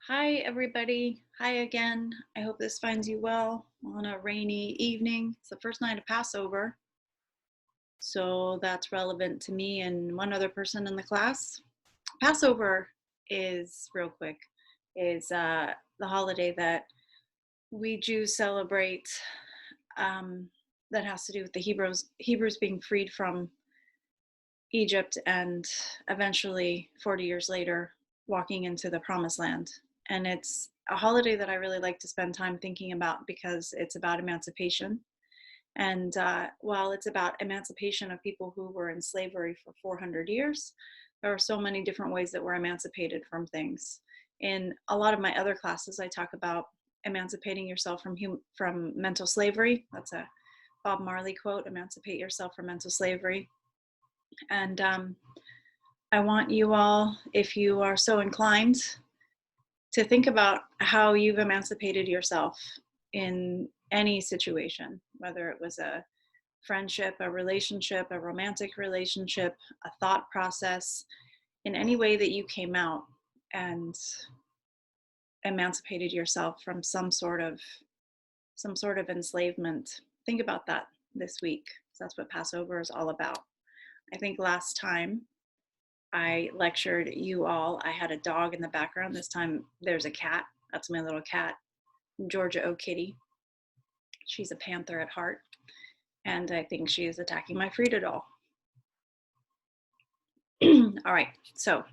Hi, everybody. Hi again. I hope this finds you well on a rainy evening. It's the first night of Passover, so that's relevant to me and one other person in the class. Passover is, real quick, is the holiday that we Jews celebrate that has to do with the Hebrews being freed from Egypt and eventually 40 years later walking into the promised land. And it's a holiday that I really like to spend time thinking about because it's about emancipation. And while it's about emancipation of people who were in slavery for 400 years, there are so many different ways that we're emancipated from things. In a lot of my other classes, I talk about emancipating yourself from mental slavery. That's a Bob Marley quote, emancipate yourself from mental slavery. And I want you all, if you are so inclined, to think about how you've emancipated yourself in any situation, whether it was a friendship, a relationship, a romantic relationship, a thought process, in any way that you came out and emancipated yourself from some sort of enslavement. Think about that this week. That's what Passover is all about. I think last time I lectured you all, I had a dog in the background. This time there's a cat. That's my little cat, Georgia O'Kitty. She's a panther at heart, and I think she is attacking my Frida doll. All right, so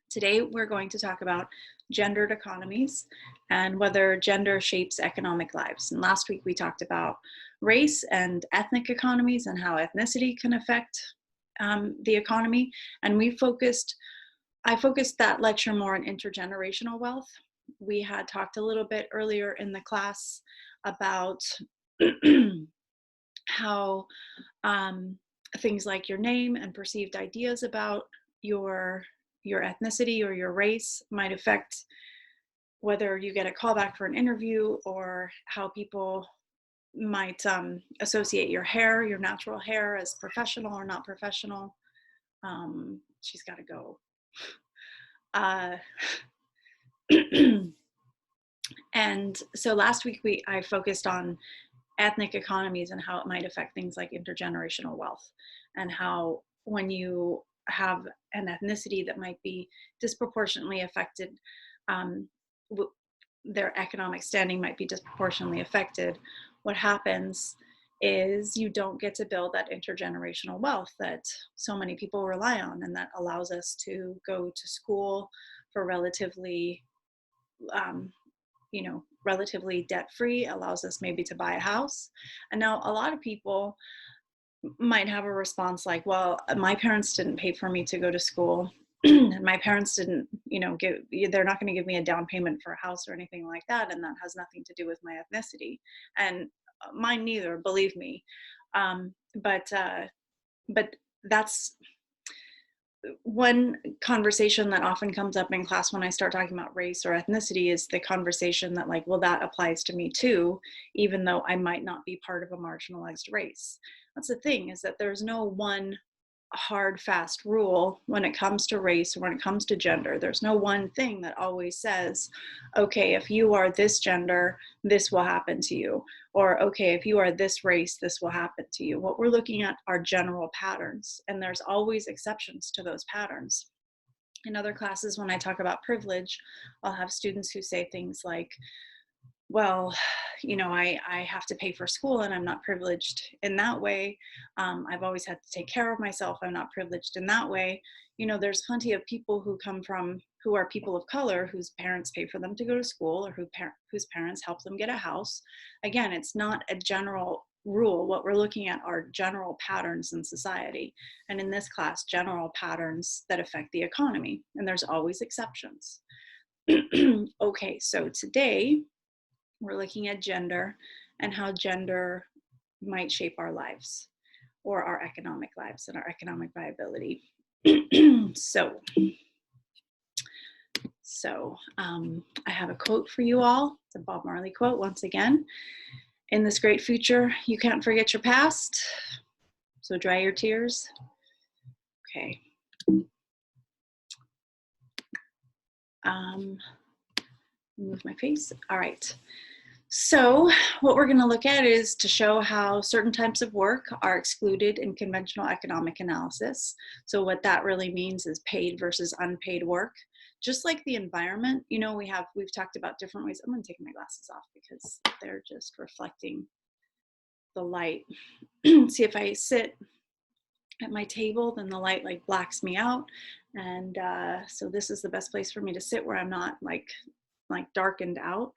today we're going to talk about gendered economies and whether gender shapes economic lives. And last week we talked about race and ethnic economies and how ethnicity can affect the economy. And I focused that lecture more on intergenerational wealth. We had talked a little bit earlier in the class about how things like your name and perceived ideas about your ethnicity or your race might affect whether you get a call back for an interview, or how people might associate your hair, your natural hair, as professional or not professional. She's got to go. And so last week I focused on ethnic economies and how it might affect things like intergenerational wealth, and how when you have an ethnicity that might be disproportionately affected, their economic standing might be disproportionately affected. What happens is you don't get to build that intergenerational wealth that so many people rely on, and that allows us to go to school for relatively relatively debt-free, allows us maybe to buy a house. And now a lot of people might have a response like, well, my parents didn't pay for me to go to school, and my parents didn't, they're not going to give me a down payment for a house or anything like that, and that has nothing to do with my ethnicity. And mine neither, believe me. But that's one conversation that often comes up in class when I start talking about race or ethnicity, is the conversation that, like, well, that applies to me too, even though I might not be part of a marginalized race. That's the thing, is that there's no one hard, fast rule when it comes to race or when it comes to gender. There's no one thing that always says, okay, if you are this gender, this will happen to you. Or, okay, if you are this race, this will happen to you. What we're looking at are general patterns, and there's always exceptions to those patterns. In other classes, when I talk about privilege, I'll have students who say things like, well, I have to pay for school and I'm not privileged in that way. I've always had to take care of myself. I'm not privileged in that way. There's plenty of people who are people of color, whose parents pay for them to go to school, or whose parents help them get a house. Again, it's not a general rule. What we're looking at are general patterns in society. And in this class, general patterns that affect the economy. And there's always exceptions. Okay, so today, we're looking at gender and how gender might shape our lives, or our economic lives and our economic viability. So I have a quote for you all. It's a Bob Marley quote once again. In this great future, you can't forget your past, so dry your tears. Okay. Move my face. All right. So what we're going to look at is to show how certain types of work are excluded in conventional economic analysis. So what that really means is paid versus unpaid work. Just like the environment, you know, we've talked about different ways. I'm going to take my glasses off because they're just reflecting the light. See, if I sit at my table, then the light like blacks me out. And so this is the best place for me to sit where I'm not like darkened out.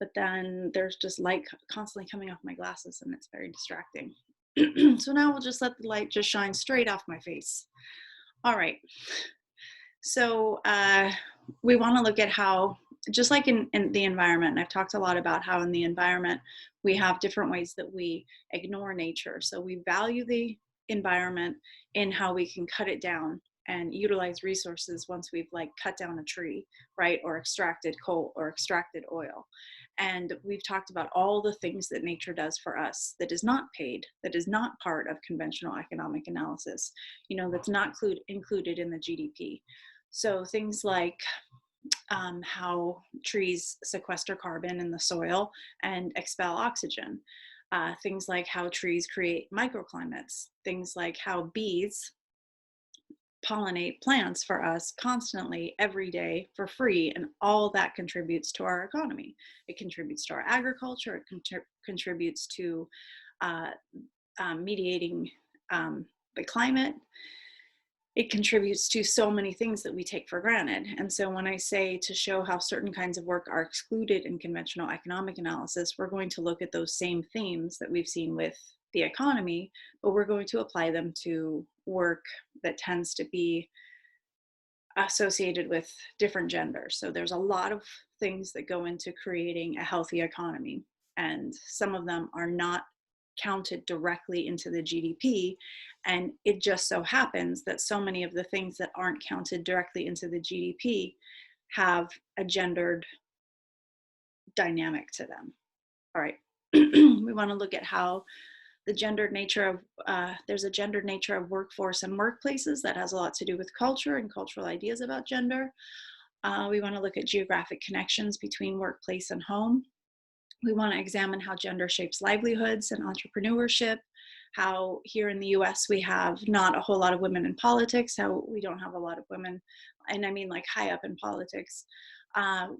But then there's just light constantly coming off my glasses and it's very distracting. So now we'll just let the light just shine straight off my face. All right. So we want to look at how, just like in the environment, and I've talked a lot about how in the environment, we have different ways that we ignore nature. So we value the environment in how we can cut it down and utilize resources once we've like cut down a tree, right? Or extracted coal or extracted oil. And we've talked about all the things that nature does for us that is not paid, that is not part of conventional economic analysis, you know, that's not included in the GDP. So things like how trees sequester carbon in the soil and expel oxygen. Things like how trees create microclimates. Things like how bees pollinate plants for us constantly every day for free, and all that contributes to our economy. It contributes to our agriculture. It contributes to mediating the climate. It contributes to so many things that we take for granted. And so when I say to show how certain kinds of work are excluded in conventional economic analysis, we're going to look at those same themes that we've seen with the economy, but we're going to apply them to work that tends to be associated with different genders. So there's a lot of things that go into creating a healthy economy, and some of them are not counted directly into the GDP. And it just so happens that so many of the things that aren't counted directly into the GDP have a gendered dynamic to them. All right. We want to look at how the gendered nature of, there's a gendered nature of workforce and workplaces that has a lot to do with culture and cultural ideas about gender. We want to look at geographic connections between workplace and home. We want to examine how gender shapes livelihoods and entrepreneurship, how here in the US we have not a whole lot of women in politics, how we don't have a lot of women, and I mean like high up in politics.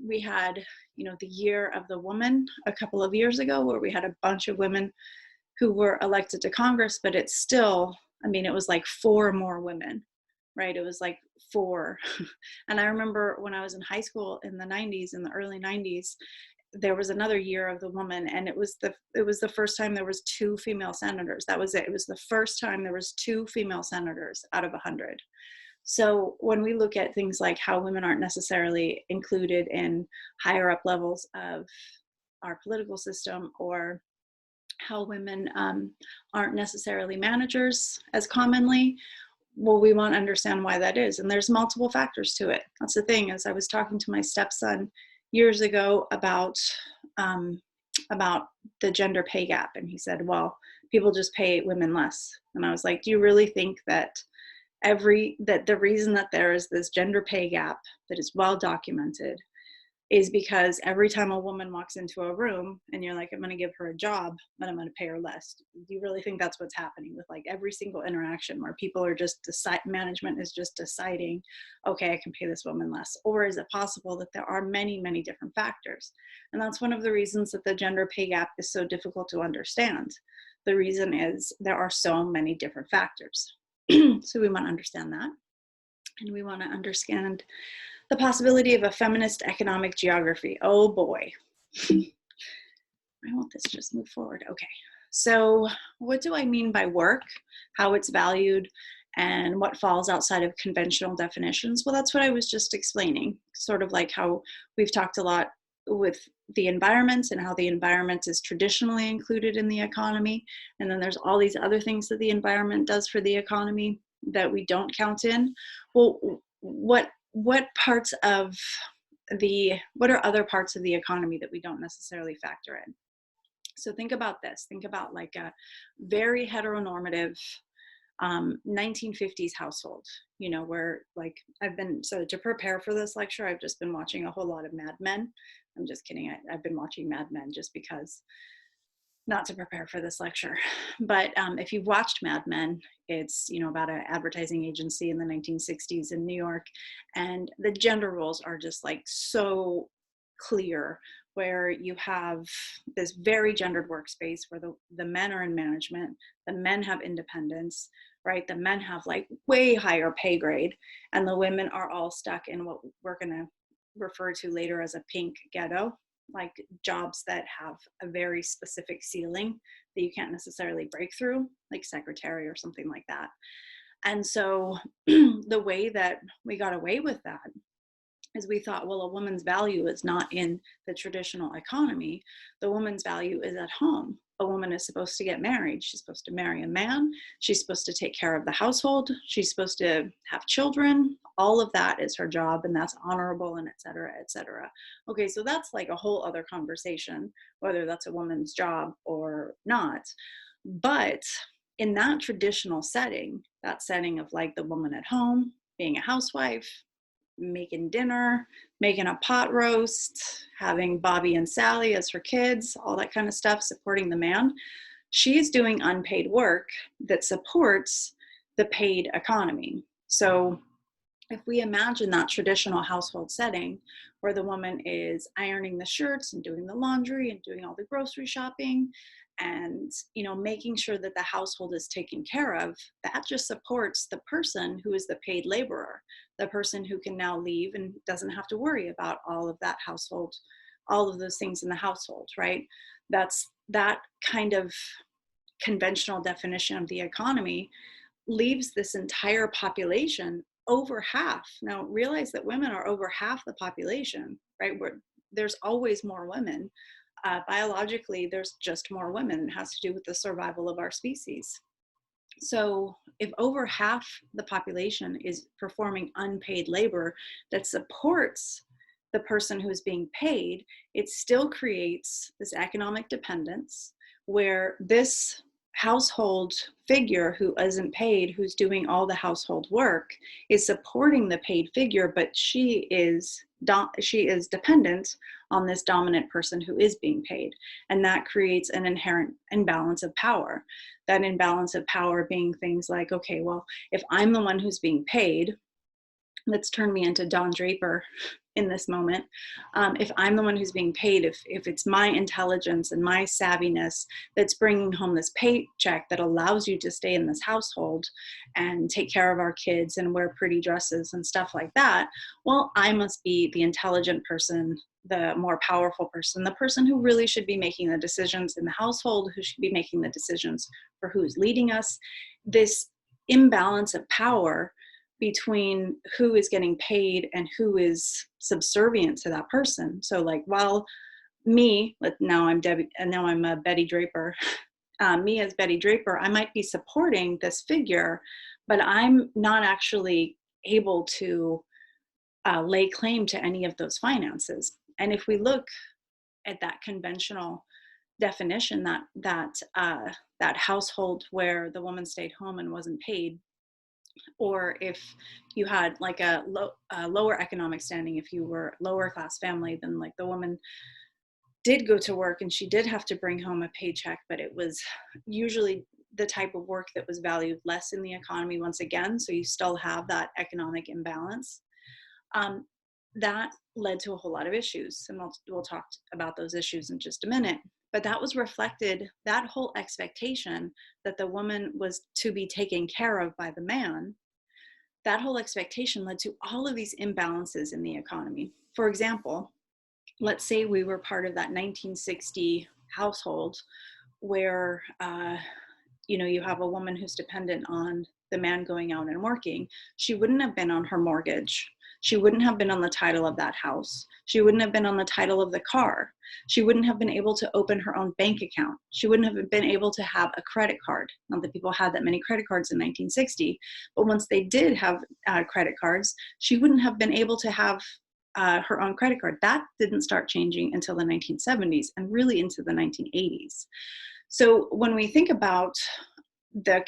We had, you know, the year of the woman a couple of years ago where we had a bunch of women who were elected to Congress, but it's still, I mean, it was like 4 more women, right? It was like 4. And I remember when I was in high school in the 90s, in the early 90s, there was another year of the woman, and it was the first time there was 2 female senators. That was it. It was the first time there was 2 female senators out of 100. So when we look at things like how women aren't necessarily included in higher up levels of our political system, or how women aren't necessarily managers as commonly, well, we want to understand why that is. And there's multiple factors to it. That's the thing, is I was talking to my stepson years ago about the gender pay gap. And he said, well, people just pay women less. And I was like, do you really think that the reason that there is this gender pay gap that is well documented is because every time a woman walks into a room and you're like, I'm going to give her a job, but I'm going to pay her less? Do you really think that's what's happening with like every single interaction where people are just management is just deciding, okay, I can pay this woman less? Or is it possible that there are many, many different factors? And that's one of the reasons that the gender pay gap is so difficult to understand. The reason is there are so many different factors. So we want to understand that. And we want to understand the possibility of a feminist economic geography. Oh boy. I want this to just move forward. Okay. So what do I mean by work, how it's valued, and what falls outside of conventional definitions? Well, that's what I was just explaining, sort of like how we've talked a lot with the environment and how the environment is traditionally included in the economy. And then there's all these other things that the environment does for the economy that we don't count in. Well, what are other parts of the economy that we don't necessarily factor in? So think about this. Think about like a very heteronormative 1950s household, where like so to prepare for this lecture, I've just been watching a whole lot of Mad Men. I'm just kidding. I've been watching Mad Men just because, not to prepare for this lecture. But if you've watched Mad Men, it's, about an advertising agency in the 1960s in New York. And the gender roles are just like so clear, where you have this very gendered workspace where the men are in management, the men have independence, right? The men have like way higher pay grade, and the women are all stuck in what we're going to refer to later as a pink ghetto, like jobs that have a very specific ceiling that you can't necessarily break through, like secretary or something like that. And so the way that we got away with that is we thought, well, a woman's value is not in the traditional economy. The woman's value is at home. A woman is supposed to get married. She's supposed to marry a man. She's supposed to take care of the household. She's supposed to have children. All of that is her job, and that's honorable, and et cetera, et cetera. Okay, so that's like a whole other conversation, whether that's a woman's job or not. But in that traditional setting, that setting of like the woman at home, being a housewife, making dinner, making a pot roast, having Bobby and Sally as her kids, all that kind of stuff, supporting the man. She's doing unpaid work that supports the paid economy. So if we imagine that traditional household setting where the woman is ironing the shirts and doing the laundry and doing all the grocery shopping and making sure that the household is taken care of, that just supports the person who is the paid laborer, the person who can now leave and doesn't have to worry about all of that household, all of those things in the household, right? That's that kind of conventional definition of the economy leaves this entire population, over half. Now realize that women are over half the population, right? There's always more women. Biologically, there's just more women. It has to do with the survival of our species. So if over half the population is performing unpaid labor that supports the person who's being paid, it still creates this economic dependence where this household figure who isn't paid, who's doing all the household work, is supporting the paid figure, but she is dependent on this dominant person who is being paid. And that creates an inherent imbalance of power. That imbalance of power being things like, okay, well, if I'm the one who's being paid, let's turn me into Don Draper in this moment. If I'm the one who's being paid, if it's my intelligence and my savviness that's bringing home this paycheck that allows you to stay in this household and take care of our kids and wear pretty dresses and stuff like that, well, I must be the intelligent person, the more powerful person, the person who really should be making the decisions in the household, who should be making the decisions for who's leading us. This imbalance of power between who is getting paid and who is subservient to that person. So like, while me, now I'm Betty Draper, me as Betty Draper, I might be supporting this figure, but I'm not actually able to lay claim to any of those finances. And if we look at that conventional definition, that household where the woman stayed home and wasn't paid, or if you had like a lower economic standing, if you were lower class family, then like the woman did go to work and she did have to bring home a paycheck, but it was usually the type of work that was valued less in the economy once again. So you still have that economic imbalance. That led to a whole lot of issues, and we'll talk about those issues in just a minute. But that was reflected, that whole expectation that the woman was to be taken care of by the man, that whole expectation led to all of these imbalances in the economy. For example, let's say we were part of that 1960 household where you have a woman who's dependent on the man going out and working. She wouldn't have been on her mortgage. She wouldn't have been on the title of that house. She wouldn't have been on the title of the car. She wouldn't have been able to open her own bank account. She wouldn't have been able to have a credit card. Not that people had that many credit cards in 1960, but once they did have credit cards, she wouldn't have been able to have her own credit card. That didn't start changing until the 1970s and really into the 1980s. So when we think about the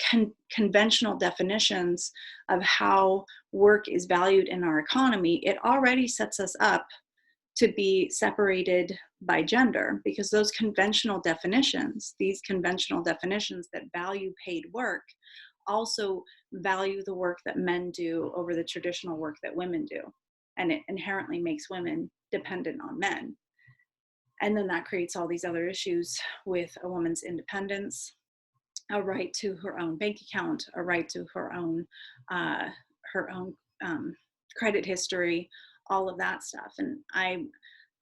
conventional definitions of how work is valued in our economy, it already sets us up to be separated by gender, because those conventional definitions, these conventional definitions that value paid work, also value the work that men do over the traditional work that women do. And it inherently makes women dependent on men. And then that creates all these other issues with a woman's independence, a right to her own bank account, a right to uh, her own credit history, all of that stuff. And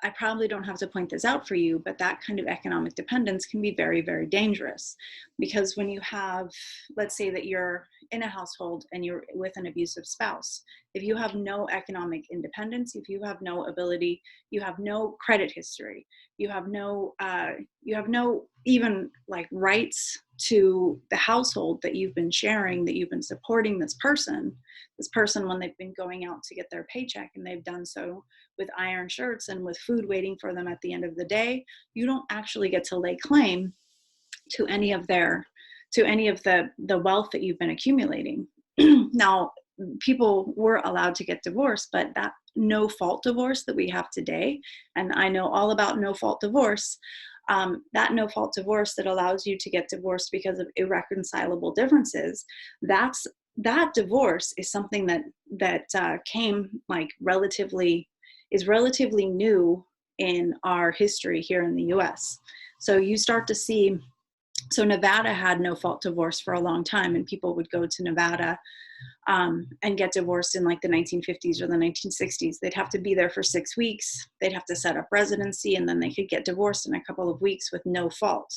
I probably don't have to point this out for you, but that kind of economic dependence can be very, very dangerous, because when you have, let's say that you're in a household and you're with an abusive spouse, if you have no economic independence, if you have no ability, you have no credit history, you have no even like rights to the household that you've been sharing, that you've been supporting this person when they've been going out to get their paycheck, and they've done so with iron shirts and with food waiting for them at the end of the day, you don't actually get to lay claim to any of the wealth that you've been accumulating. Now, people were allowed to get divorced, but that no fault divorce that we have today, and I know all about no fault divorce, that no fault divorce that allows you to get divorced because of irreconcilable differences, that divorce is something that came like is relatively new in our history here in the US. So you start to see, so Nevada had no fault divorce for a long time, and people would go to Nevada and get divorced in like the 1950s or the 1960s. They'd have to be there for 6 weeks. They'd have to set up residency, and then they could get divorced in a couple of weeks with no fault.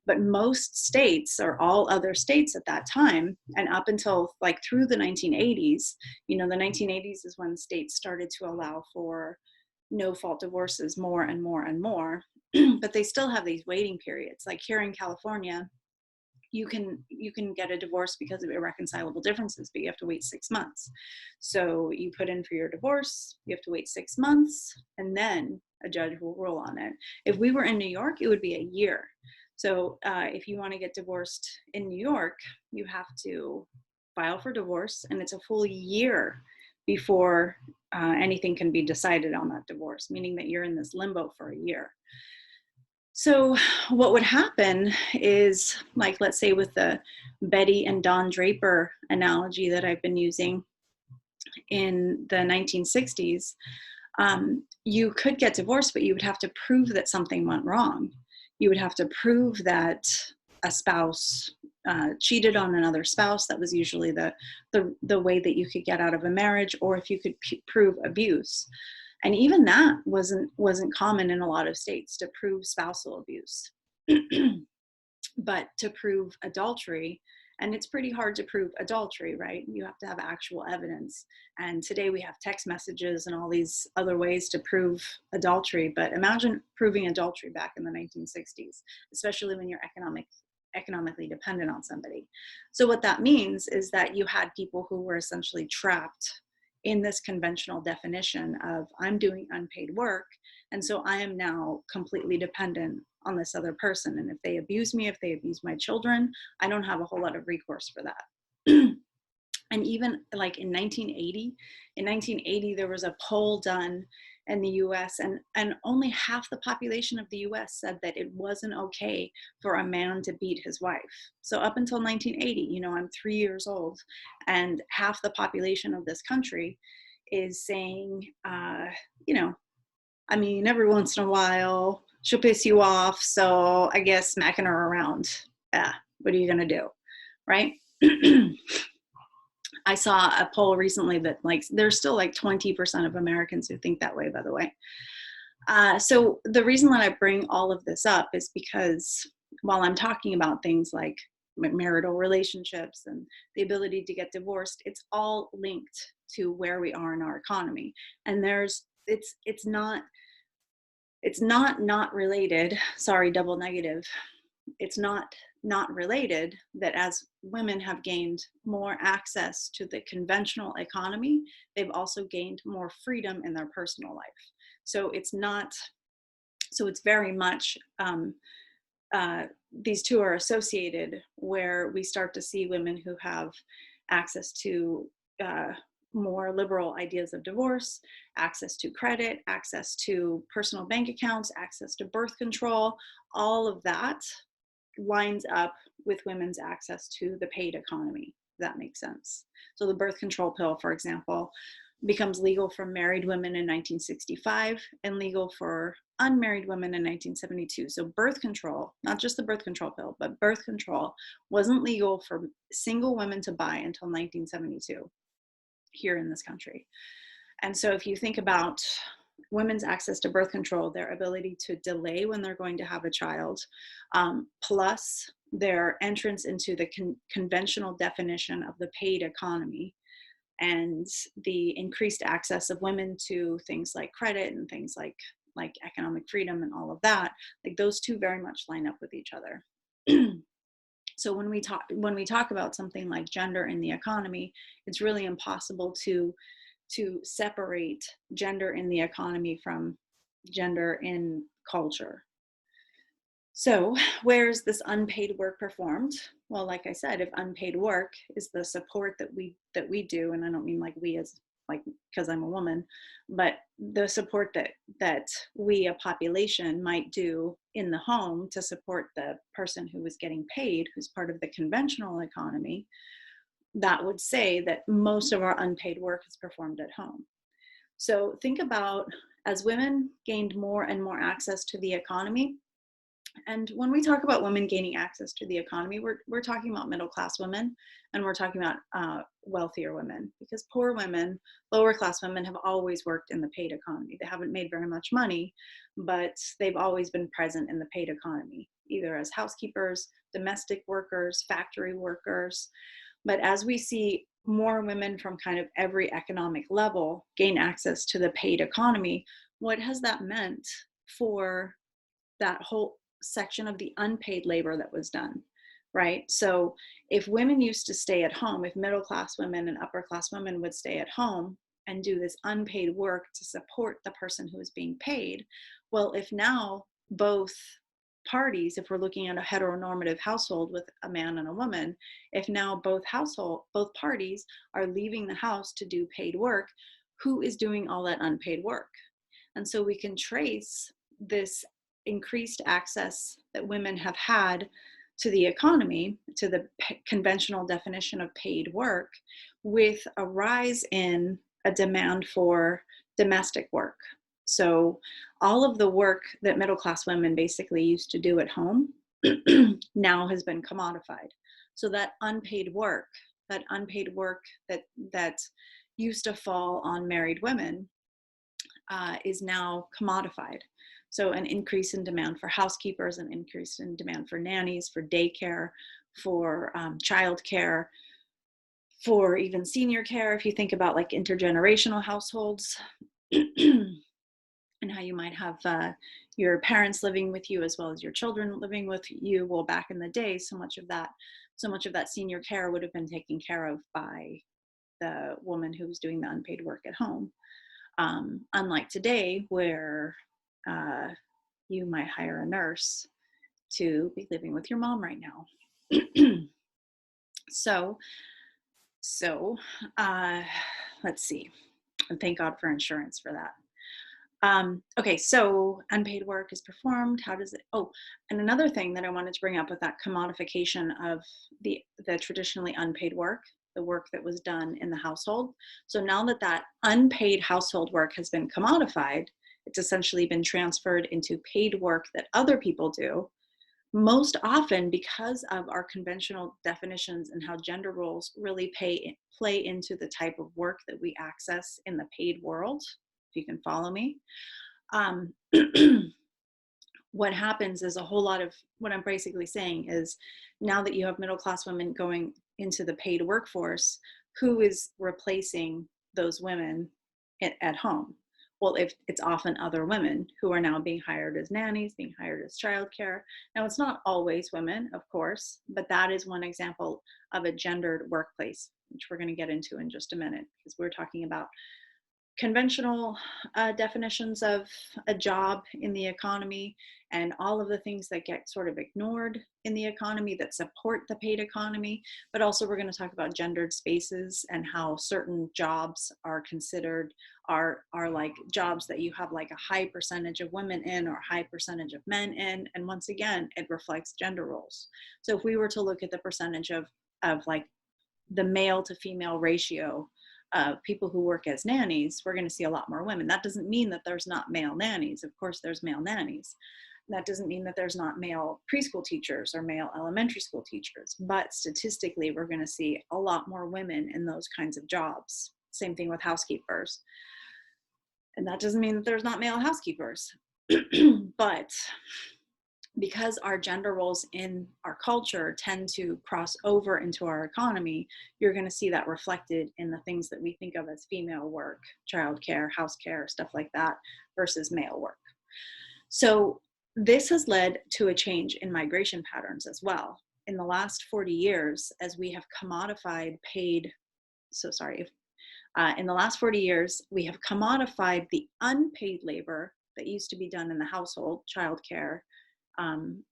But most states, or all other states at that time, and up until like through the 1980s, the 1980s is when states started to allow for no fault divorces more and more and more. But they still have these waiting periods. Like here in California, you can get a divorce because of irreconcilable differences, but you have to wait 6 months. So you put in for your divorce, you have to wait 6 months, and then a judge will rule on it. If we were in New York, it would be a year. So if you want to get divorced in New York, you have to file for divorce, and it's a full year before anything can be decided on that divorce, meaning that you're in this limbo for a year. So what would happen is, like, let's say with the Betty and Don Draper analogy that I've been using in the 1960s, you could get divorced, but you would have to prove that something went wrong. You would have to prove that a spouse cheated on another spouse. That was usually the way that you could get out of a marriage, or if you could prove abuse. And even that wasn't common in a lot of states, to prove spousal abuse. But to prove adultery, and it's pretty hard to prove adultery, right? You have to have actual evidence. And today we have text messages and all these other ways to prove adultery. But imagine proving adultery back in the 1960s, especially when you're economically dependent on somebody. So what that means is that you had people who were essentially trapped in this conventional definition of, I'm doing unpaid work, and so I am now completely dependent on this other person. And if they abuse me, if they abuse my children, I don't have a whole lot of recourse for that. And even like in 1980, there was a poll done in the US, and only half the population of the US said that it wasn't okay for a man to beat his wife. So up until 1980, I'm 3 years old, and half the population of this country is saying, every once in a while she'll piss you off, so I guess smacking her around, what are you gonna do, right? I saw a poll recently that there's still 20% of Americans who think that way, by the way. So the reason that I bring all of this up is because while I'm talking about things like marital relationships and the ability to get divorced, it's all linked to where we are in our economy. And it's not related, sorry, double negative. It's not related that as women have gained more access to the conventional economy, they've also gained more freedom in their personal life. So it's very much these two are associated, where we start to see women who have access to uh, more liberal ideas of divorce, access to credit, access to personal bank accounts, access to birth control. All of that lines up with women's access to the paid economy. If that makes sense. So the birth control pill, for example, becomes legal for married women in 1965 and legal for unmarried women in 1972. So birth control, not just the birth control pill, but birth control wasn't legal for single women to buy until 1972 here in this country. And so if you think about women's access to birth control, their ability to delay when they're going to have a child, plus their entrance into the conventional definition of the paid economy, and the increased access of women to things like credit and things like economic freedom and all of that, like those two very much line up with each other. So when we talk about something like gender in the economy, it's really impossible to separate gender in the economy from gender in culture. So where's this unpaid work performed? Well, like I said, if unpaid work is the support that we do, and I don't mean like we as like because I'm a woman, but the support that we, a population, might do in the home to support the person who is getting paid, who's part of the conventional economy, that would say that most of our unpaid work is performed at home. So think about, as women gained more and more access to the economy, and when we talk about women gaining access to the economy, we're talking about middle class women, and we're talking about wealthier women, because poor women, lower class women, have always worked in the paid economy. They haven't made very much money, but they've always been present in the paid economy, either as housekeepers, domestic workers, factory workers. But as we see more women from kind of every economic level gain access to the paid economy, what has that meant for that whole section of the unpaid labor that was done, right? So if women used to stay at home, if middle class women and upper class women would stay at home and do this unpaid work to support the person who is being paid, well, if now both parties, if we're looking at a heteronormative household with a man and a woman, if now both parties are leaving the house to do paid work, who is doing all that unpaid work? And so we can trace this increased access that women have had to the economy, to the conventional definition of paid work, with a rise in a demand for domestic work. So all of the work that middle class women basically used to do at home now has been commodified. So that unpaid work that used to fall on married women is now commodified. So an increase in demand for housekeepers, an increase in demand for nannies, for daycare, for childcare, for even senior care. If you think about like intergenerational households and how you might have your parents living with you as well as your children living with you. Well, back in the day, so much of that senior care would have been taken care of by the woman who was doing the unpaid work at home. Unlike today, where you might hire a nurse to be living with your mom right now. So let's see. And thank God for insurance for that. Okay, so unpaid work is performed. How does it? Oh, and another thing that I wanted to bring up with that commodification of the traditionally unpaid work, the work that was done in the household. So now that unpaid household work has been commodified, it's essentially been transferred into paid work that other people do. Most often, because of our conventional definitions and how gender roles really play into the type of work that we access in the paid world, if you can follow me, what happens is a whole lot of what I'm basically saying is, now that you have middle class women going into the paid workforce, who is replacing those women at home? Well, if it's often other women who are now being hired as nannies, being hired as childcare. Now, it's not always women, of course, but that is one example of a gendered workplace, which we're going to get into in just a minute, because we're talking about conventional definitions of a job in the economy and all of the things that get sort of ignored in the economy that support the paid economy. But also we're going to talk about gendered spaces and how certain jobs are considered are like jobs that you have like a high percentage of women in or a high percentage of men in. And once again, it reflects gender roles. So if we were to look at the percentage of like the male to female ratio of people who work as nannies, we're going to see a lot more women. That doesn't mean that there's not male nannies. Of course, there's male nannies. That doesn't mean that there's not male preschool teachers or male elementary school teachers. But statistically, we're going to see a lot more women in those kinds of jobs. Same thing with housekeepers. And that doesn't mean that there's not male housekeepers. But because our gender roles in our culture tend to cross over into our economy, you're going to see that reflected in the things that we think of as female work, childcare, house care, stuff like that, versus male work. So this has led to a change in migration patterns as well. In the last 40 years, as we have commodified in the last 40 years, we have commodified the unpaid labor that used to be done in the household, childcare,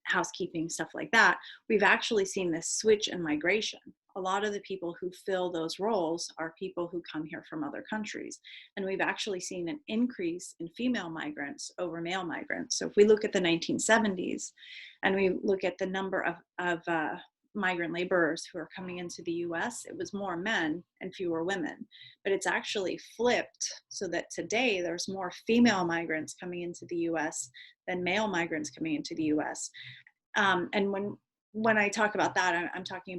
housekeeping, stuff like that. We've actually seen this switch in migration. A lot of the people who fill those roles are people who come here from other countries. And we've actually seen an increase in female migrants over male migrants. So if we look at the 1970s and we look at the number of migrant laborers who are coming into the US, it was more men and fewer women. But it's actually flipped so that today there's more female migrants coming into the US than male migrants coming into the US. And when I talk about that, I'm not talking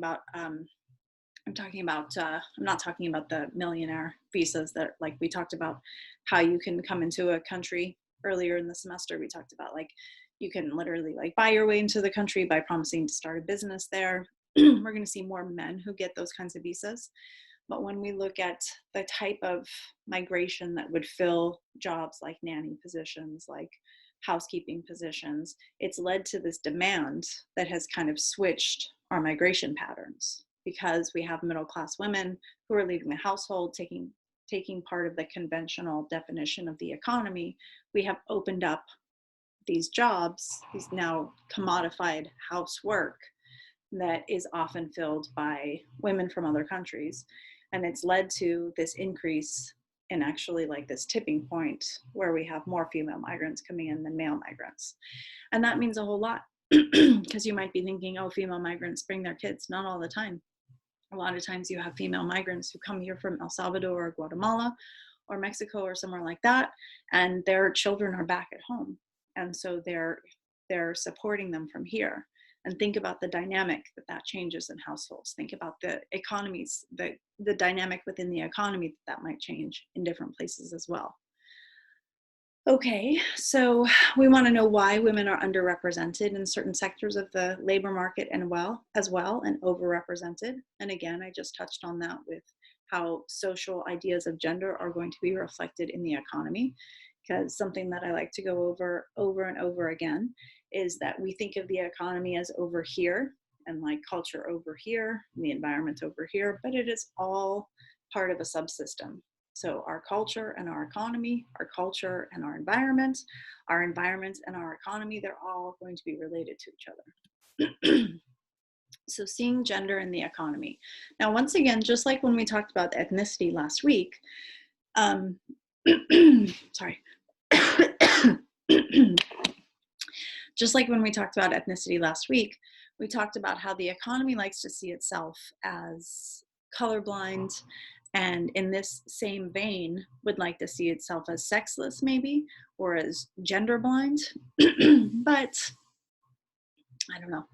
about the millionaire visas that, like, we talked about how you can come into a country earlier in the semester. We talked about like you can literally like buy your way into the country by promising to start a business there. We're going to see more men who get those kinds of visas. But when we look at the type of migration that would fill jobs like nanny positions, like housekeeping positions, it's led to this demand that has kind of switched our migration patterns, because we have middle class women who are leaving the household, taking part of the conventional definition of the economy. We have opened up these jobs, these now commodified housework that is often filled by women from other countries. And it's led to this increase in actually like this tipping point where we have more female migrants coming in than male migrants. And that means a whole lot, because you might be thinking, oh, female migrants bring their kids. Not all the time. A lot of times you have female migrants who come here from El Salvador or Guatemala or Mexico or somewhere like that, and their children are back at home. And so they're supporting them from here. And think about the dynamic that changes in households. Think about the economies, the dynamic within the economy that might change in different places as well. Okay, so we want to know why women are underrepresented in certain sectors of the labor market and overrepresented. And again, I just touched on that with how social ideas of gender are going to be reflected in the economy, because something that I like to go over and over again is that we think of the economy as over here and like culture over here, and the environment over here, but it is all part of a subsystem. So our culture and our economy, our culture and our environment and our economy, they're all going to be related to each other. So seeing gender in the economy. Now, once again, just like when we talked about ethnicity last week, sorry. Just like when we talked about ethnicity last week, we talked about how the economy likes to see itself as colorblind, and in this same vein would like to see itself as sexless maybe, or as gender blind. But I don't know.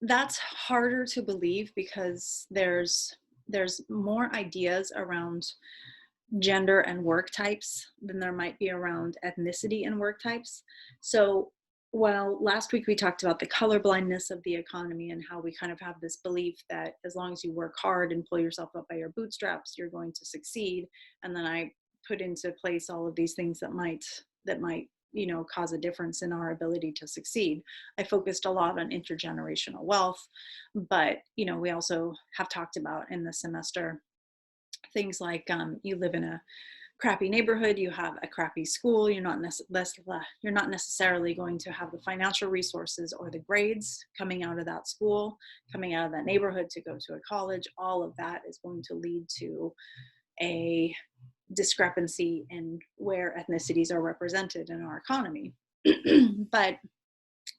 That's harder to believe because there's more ideas around gender and work types than there might be around ethnicity and work types. So while last week we talked about the colorblindness of the economy and how we kind of have this belief that as long as you work hard and pull yourself up by your bootstraps, you're going to succeed. And then I put into place all of these things that might cause a difference in our ability to succeed. I focused a lot on intergenerational wealth, but we also have talked about in the semester Things like you live in a crappy neighborhood, you have a crappy school, you're not necessarily going to have the financial resources or the grades coming out of that school, coming out of that neighborhood to go to a college. All of that is going to lead to a discrepancy in where ethnicities are represented in our economy. But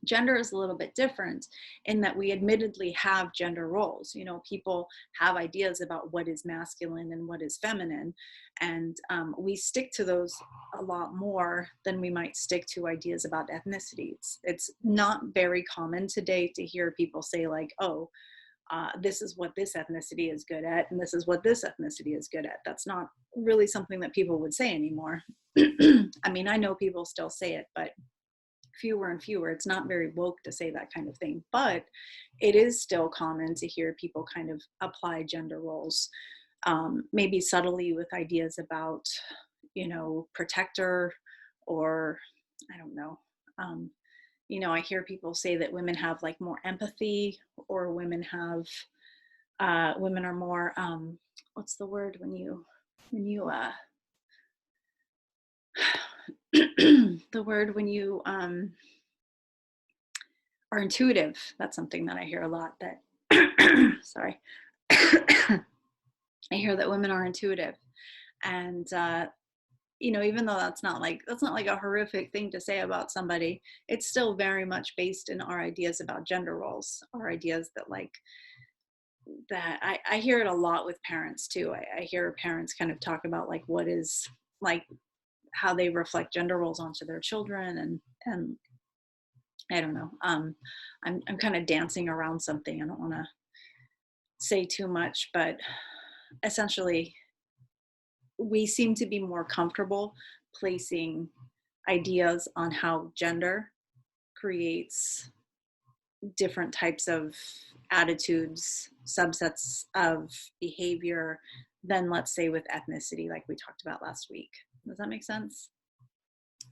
gender is a little bit different in that we admittedly have gender roles. You know, people have ideas about what is masculine and what is feminine, and we stick to those a lot more than we might stick to ideas about ethnicities. It's not very common today to hear people say like, oh, this is what this ethnicity is good at, and this is what this ethnicity is good at. That's not really something that people would say anymore. I mean, I know people still say it, but fewer and fewer. It's not very woke to say that kind of thing, but it is still common to hear people kind of apply gender roles, maybe subtly with ideas about, you know, protector, or I don't know. You know, I hear people say that women have like more empathy, or women are more, what's the word when you, the word when you, are intuitive. That's something that I hear a lot, that, sorry. I hear that women are intuitive. And, you know, even though that's not like a horrific thing to say about somebody, it's still very much based in our ideas about gender roles, our ideas that like, that I hear it a lot with parents too. I hear parents kind of talk about like what is like how they reflect gender roles onto their children, and I don't know. I'm kind of dancing around something. I don't want to say too much, but essentially, we seem to be more comfortable placing ideas on how gender creates different types of attitudes, subsets of behavior than, let's say, with ethnicity, like we talked about last week. Does that make sense?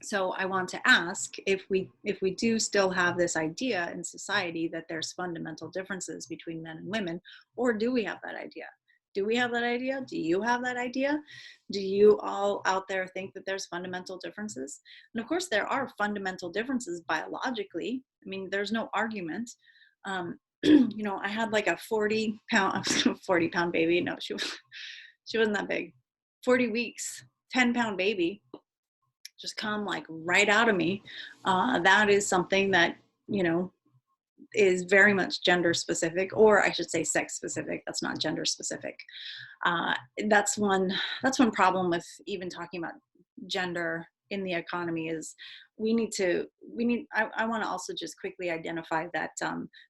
So I want to ask if we do still have this idea in society that there's fundamental differences between men and women, or do we have that idea? Do we have that idea? Do you have that idea? Do you all out there think that there's fundamental differences? And of course, there are fundamental differences biologically. I mean, there's no argument. You know, I had like a 40-pound baby. No, she wasn't that big. 40 weeks, 10-pound baby just come like right out of me. That is something that, you know, is very much gender specific, or I should say sex specific. That's not gender specific. That's one problem with even talking about gender in the economy is I want to also just quickly identify that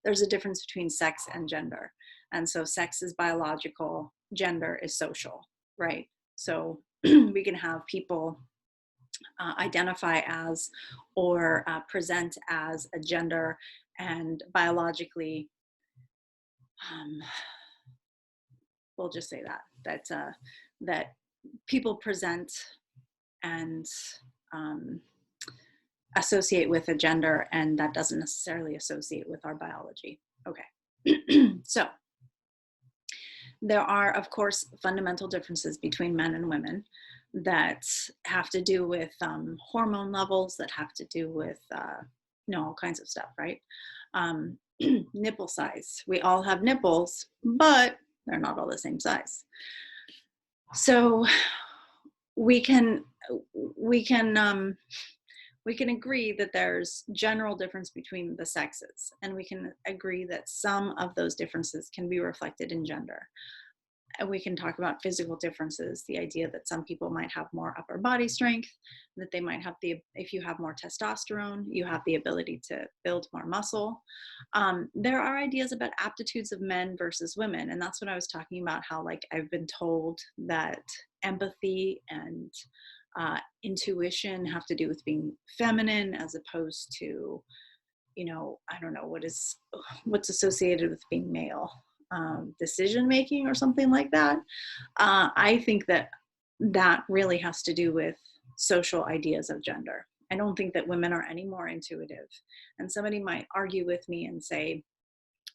there's a difference between sex and gender. And so sex is biological, gender is social, right? So we can have people identify as or present as a gender, and biologically, we'll just say that people present and associate with a gender, and that doesn't necessarily associate with our biology. Okay. So there are, of course, fundamental differences between men and women that have to do with hormone levels, that have to do with you know, all kinds of stuff, right? Nipple size. We all have nipples, but they're not all the same size. So we can agree that there's general difference between the sexes, and we can agree that some of those differences can be reflected in gender. And we can talk about physical differences, the idea that some people might have more upper body strength, that they might have if you have more testosterone, you have the ability to build more muscle. There are ideas about aptitudes of men versus women. And that's what I was talking about, how like I've been told that empathy and intuition have to do with being feminine as opposed to, you know, I don't know, what's associated with being male. Decision making or something like that. I think that really has to do with social ideas of gender. I don't think that women are any more intuitive. And somebody might argue with me and say,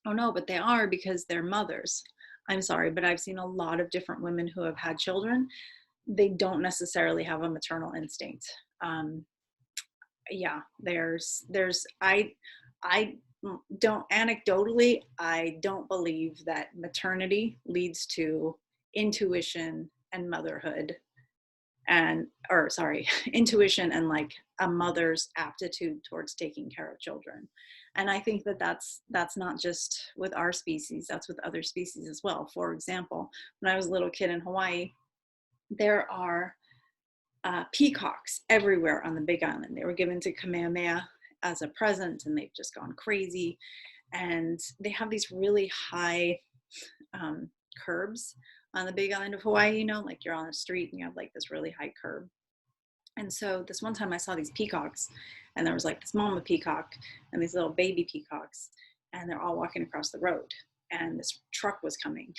oh no, but they are, because they're mothers. I'm sorry, but I've seen a lot of different women who have had children. They don't necessarily have a maternal instinct. Um, yeah, I don't, anecdotally, I don't believe that maternity leads to intuition and motherhood, and, or sorry, intuition and like a mother's aptitude towards taking care of children. And I think that that's not just with our species, that's with other species as well. For example, when I was a little kid in Hawaii, there are peacocks everywhere on the Big Island. They were given to Kamehameha as a present, and they've just gone crazy. And they have these really high um, curbs on the Big Island of Hawaii. You know, like you're on a street and you have like this really high curb. And so this one time I saw these peacocks, and there was like this mama peacock and these little baby peacocks, and they're all walking across the road. And this truck was coming,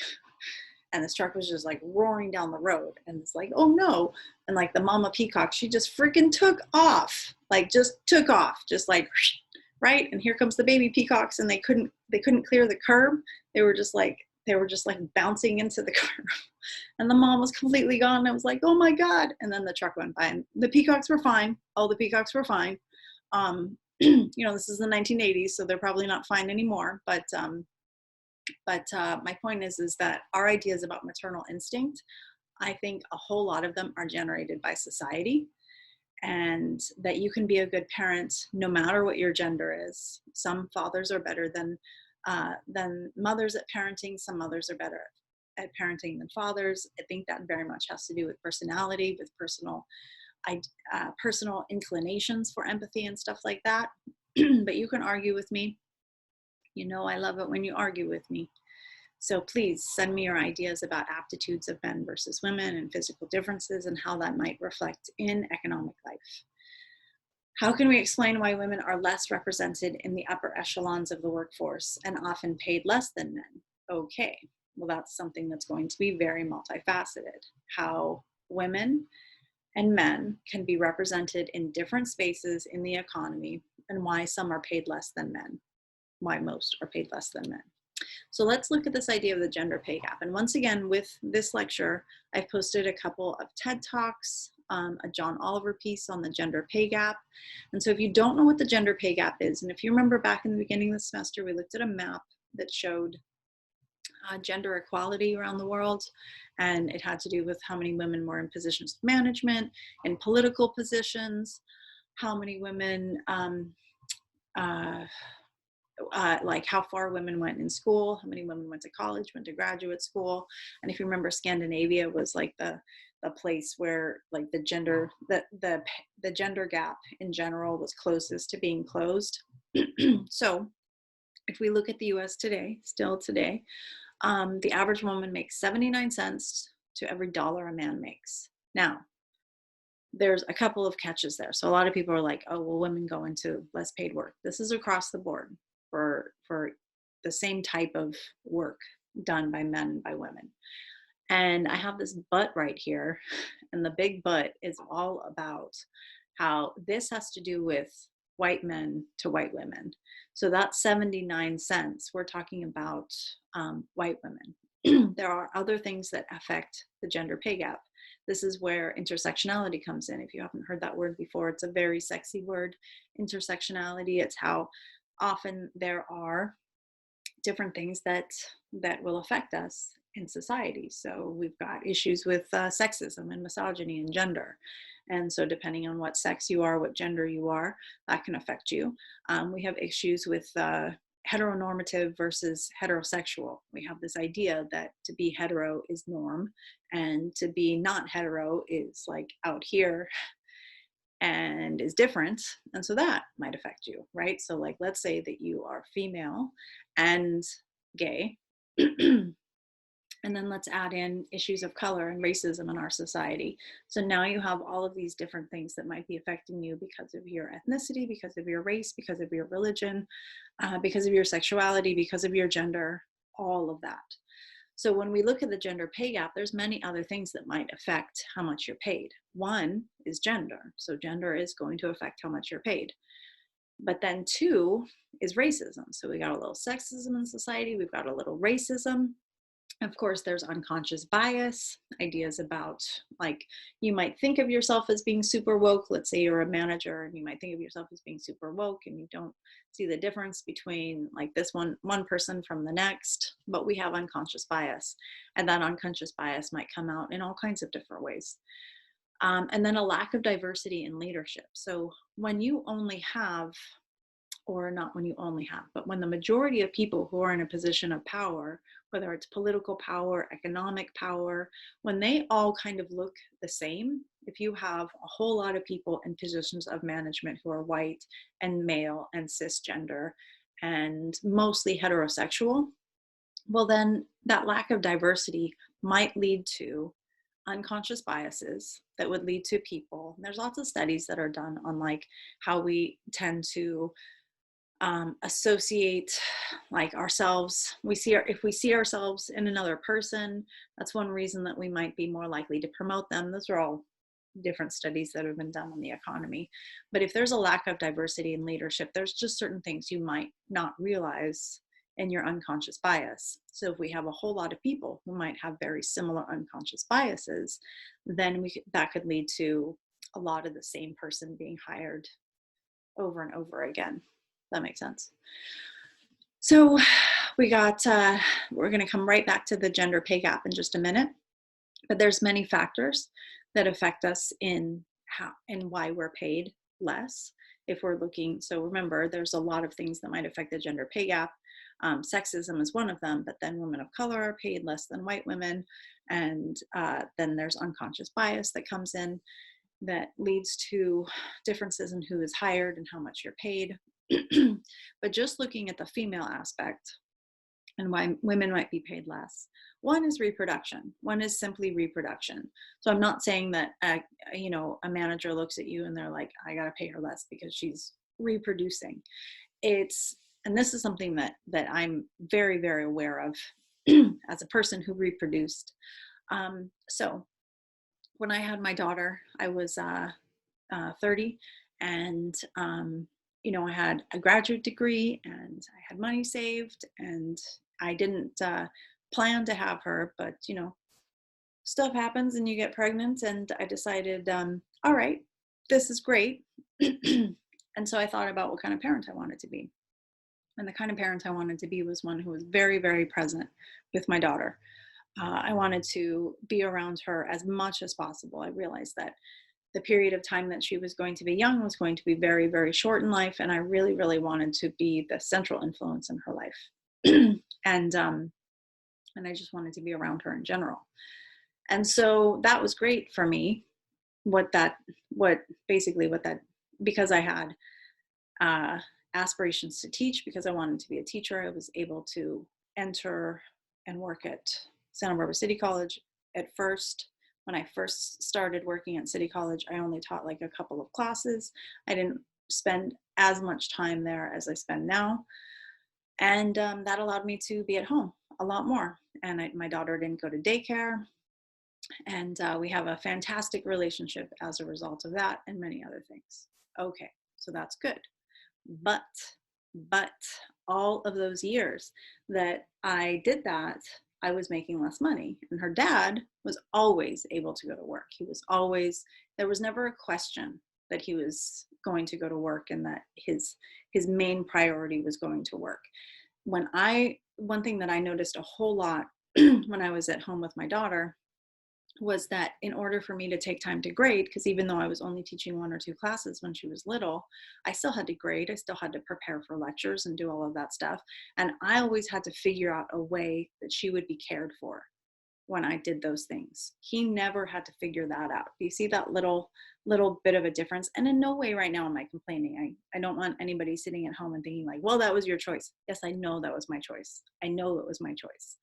and this truck was just like roaring down the road, and it's like, oh no. And like the mama peacock, she just freaking took off, like just took off, just like right. And here comes the baby peacocks, and they couldn't clear the curb. They were just like bouncing into the curb, and the mom was completely gone. I was like, oh my god. And then the truck went by, and the peacocks were fine. All the peacocks were fine. You know, this is the 1980s, so they're probably not fine anymore, but my point is that our ideas about maternal instinct, I think a whole lot of them are generated by society, and that you can be a good parent no matter what your gender is. Some fathers are better than mothers at parenting. Some mothers are better at parenting than fathers. I think that very much has to do with personality, with personal inclinations for empathy and stuff like that. But you can argue with me. You know, I love it when you argue with me. So please send me your ideas about aptitudes of men versus women and physical differences and how that might reflect in economic life. How can we explain why women are less represented in the upper echelons of the workforce and often paid less than men? Okay, well, that's something that's going to be very multifaceted. How women and men can be represented in different spaces in the economy, and why some are paid less than men, why most are paid less than men. So let's look at this idea of the gender pay gap. And once again, with this lecture, I've posted a couple of TED Talks, a John Oliver piece on the gender pay gap. And so if you don't know what the gender pay gap is, and if you remember back in the beginning of the semester, we looked at a map that showed gender equality around the world, and it had to do with how many women were in positions of management, in political positions, how many women, like how far women went in school, how many women went to college, went to graduate school. And if you remember, Scandinavia was like the place where like the gender gap in general was closest to being closed. So if we look at the US today, still today, the average woman makes 79 cents to every dollar a man makes. Now, there's a couple of catches there. So a lot of people are like, oh, well, women go into less paid work. This is across the board for the same type of work done by men and by women. And I have this but right here, and the big but is all about how this has to do with white men to white women. So that's 79 cents. We're talking about white women. There are other things that affect the gender pay gap. This is where intersectionality comes in. If you haven't heard that word before, it's a very sexy word, intersectionality. It's how often there are different things that will affect us in society. So we've got issues with sexism and misogyny and gender. And so depending on what sex you are, what gender you are, that can affect you. We have issues with heteronormative versus heterosexual. We have this idea that to be hetero is norm, and to be not hetero is like out here and is different. And so that might affect you, right? So like, let's say that you are female and gay, and then let's add in issues of color and racism in our society. So now you have all of these different things that might be affecting you because of your ethnicity, because of your race, because of your religion, because of your sexuality, because of your gender, all of that. So when we look at the gender pay gap, there's many other things that might affect how much you're paid. One is gender. So gender is going to affect how much you're paid. But then two is racism. So we got a little sexism in society. We've got a little racism. Of course, there's unconscious bias, ideas about, like, you might think of yourself as being super woke. Let's say you're a manager and you might think of yourself as being super woke and you don't see the difference between like this one person from the next, but we have unconscious bias. And that unconscious bias might come out in all kinds of different ways. And then a lack of diversity in leadership. So when you only have, or not when you only have, but when the majority of people who are in a position of power, whether it's political power, economic power, when they all kind of look the same, if you have a whole lot of people in positions of management who are white and male and cisgender and mostly heterosexual, well, then that lack of diversity might lead to unconscious biases that would lead to people. There's lots of studies that are done on like how we tend to associate like ourselves. If we see ourselves in another person, that's one reason that we might be more likely to promote them. Those are all different studies that have been done on the economy. But if there's a lack of diversity in leadership, there's just certain things you might not realize in your unconscious bias. So if we have a whole lot of people who might have very similar unconscious biases, then that could lead to a lot of the same person being hired over and over again. That makes sense. So we're going to come right back to the gender pay gap in just a minute, but there's many factors that affect us in how and why we're paid less if we're looking. So remember, there's a lot of things that might affect the gender pay gap. Sexism is one of them, but then women of color are paid less than white women. And then there's unconscious bias that comes in that leads to differences in who is hired and how much you're paid. But just looking at the female aspect and why women might be paid less, one is reproduction. One is simply reproduction. So I'm not saying that a manager looks at you and they're like, I gotta pay her less because she's reproducing. And this is something that I'm very, very aware of as a person who reproduced. So when I had my daughter, I was 30, and I had a graduate degree and I had money saved, and I didn't plan to have her, but stuff happens and you get pregnant, and I decided, all right, this is great. And so I thought about what kind of parent I wanted to be. And the kind of parent I wanted to be was one who was very, very present with my daughter. I wanted to be around her as much as possible. I realized that the period of time that she was going to be young was going to be very, very short in life. And I really, really wanted to be the central influence in her life. and I just wanted to be around her in general. And so that was great for me. Because I had aspirations to teach, because I wanted to be a teacher, I was able to enter and work at Santa Barbara City College. At first, when I first started working at City College, I only taught like a couple of classes. I didn't spend as much time there as I spend now. And that allowed me to be at home a lot more. And my daughter didn't go to daycare. And we have a fantastic relationship as a result of that, and many other things. Okay, so that's good. But all of those years that I did that, I was making less money. And her dad was always able to go to work. There was never a question that he was going to go to work and that his main priority was going to work. One thing that I noticed a whole lot when I was at home with my daughter was that in order for me to take time to grade, because even though I was only teaching 1 or 2 classes when she was little, I still had to grade. I still had to prepare for lectures and do all of that stuff. And I always had to figure out a way that she would be cared for when I did those things. He never had to figure that out. Do you see that little bit of a difference? And in no way right now am I complaining. I don't want anybody sitting at home and thinking like, well, that was your choice. Yes, I know that was my choice. I know it was my choice.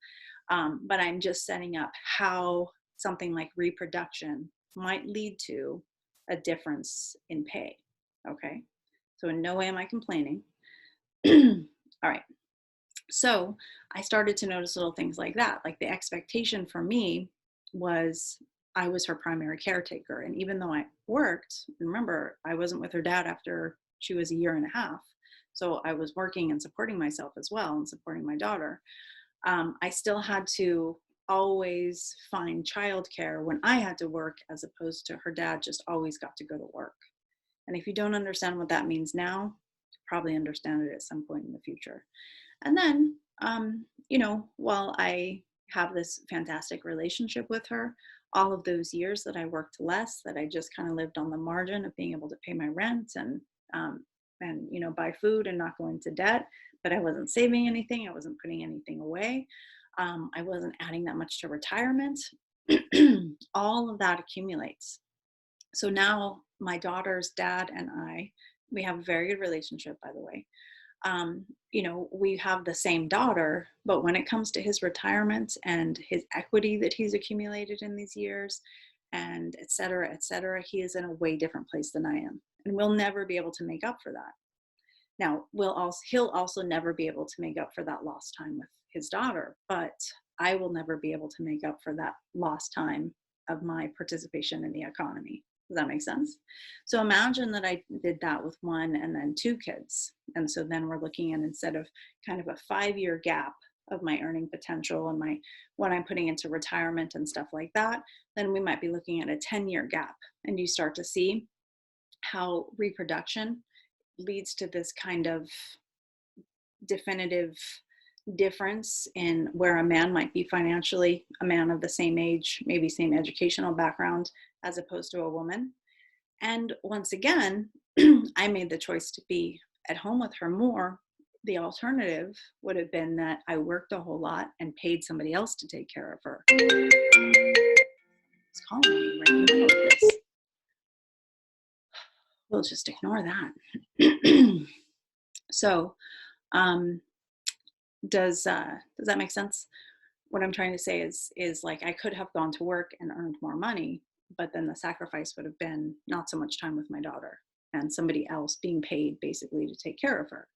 But I'm just setting up how something like reproduction might lead to a difference in pay. Okay, so in no way am I complaining. All right, so I started to notice little things like that. Like the expectation for me was I was her primary caretaker. And even though I worked, remember, I wasn't with her dad after she was 1.5 years. So I was working and supporting myself as well and supporting my daughter. I still had to always find childcare when I had to work, as opposed to her dad just always got to go to work. And if you don't understand what that means now, you probably understand it at some point in the future. And then, while I have this fantastic relationship with her, all of those years that I worked less, that I just kind of lived on the margin of being able to pay my rent um, and buy food and not go into debt, but I wasn't saving anything, I wasn't putting anything away, I wasn't adding that much to retirement. All of that accumulates. So now my daughter's dad and I, we have a very good relationship, by the way. We have the same daughter, but when it comes to his retirement and his equity that he's accumulated in these years, and et cetera, he is in a way different place than I am. And we'll never be able to make up for that. Now, he'll also never be able to make up for that lost time with his daughter, but I will never be able to make up for that lost time of my participation in the economy. Does that make sense? So imagine that I did that with one and then two kids. And so then we're looking at, instead of kind of a 5-year gap of my earning potential and what I'm putting into retirement and stuff like that, then we might be looking at a 10-year gap. And you start to see how reproduction leads to this kind of definitive difference in where a man might be financially, a man of the same age, maybe same educational background, as opposed to a woman. And once again, I made the choice to be at home with her more. The alternative would have been that I worked a whole lot and paid somebody else to take care of her. It's calling me right in the middle of this. We'll just ignore that. So, does that make sense? What I'm trying to say is like, I could have gone to work and earned more money, but then the sacrifice would have been not so much time with my daughter and somebody else being paid basically to take care of her.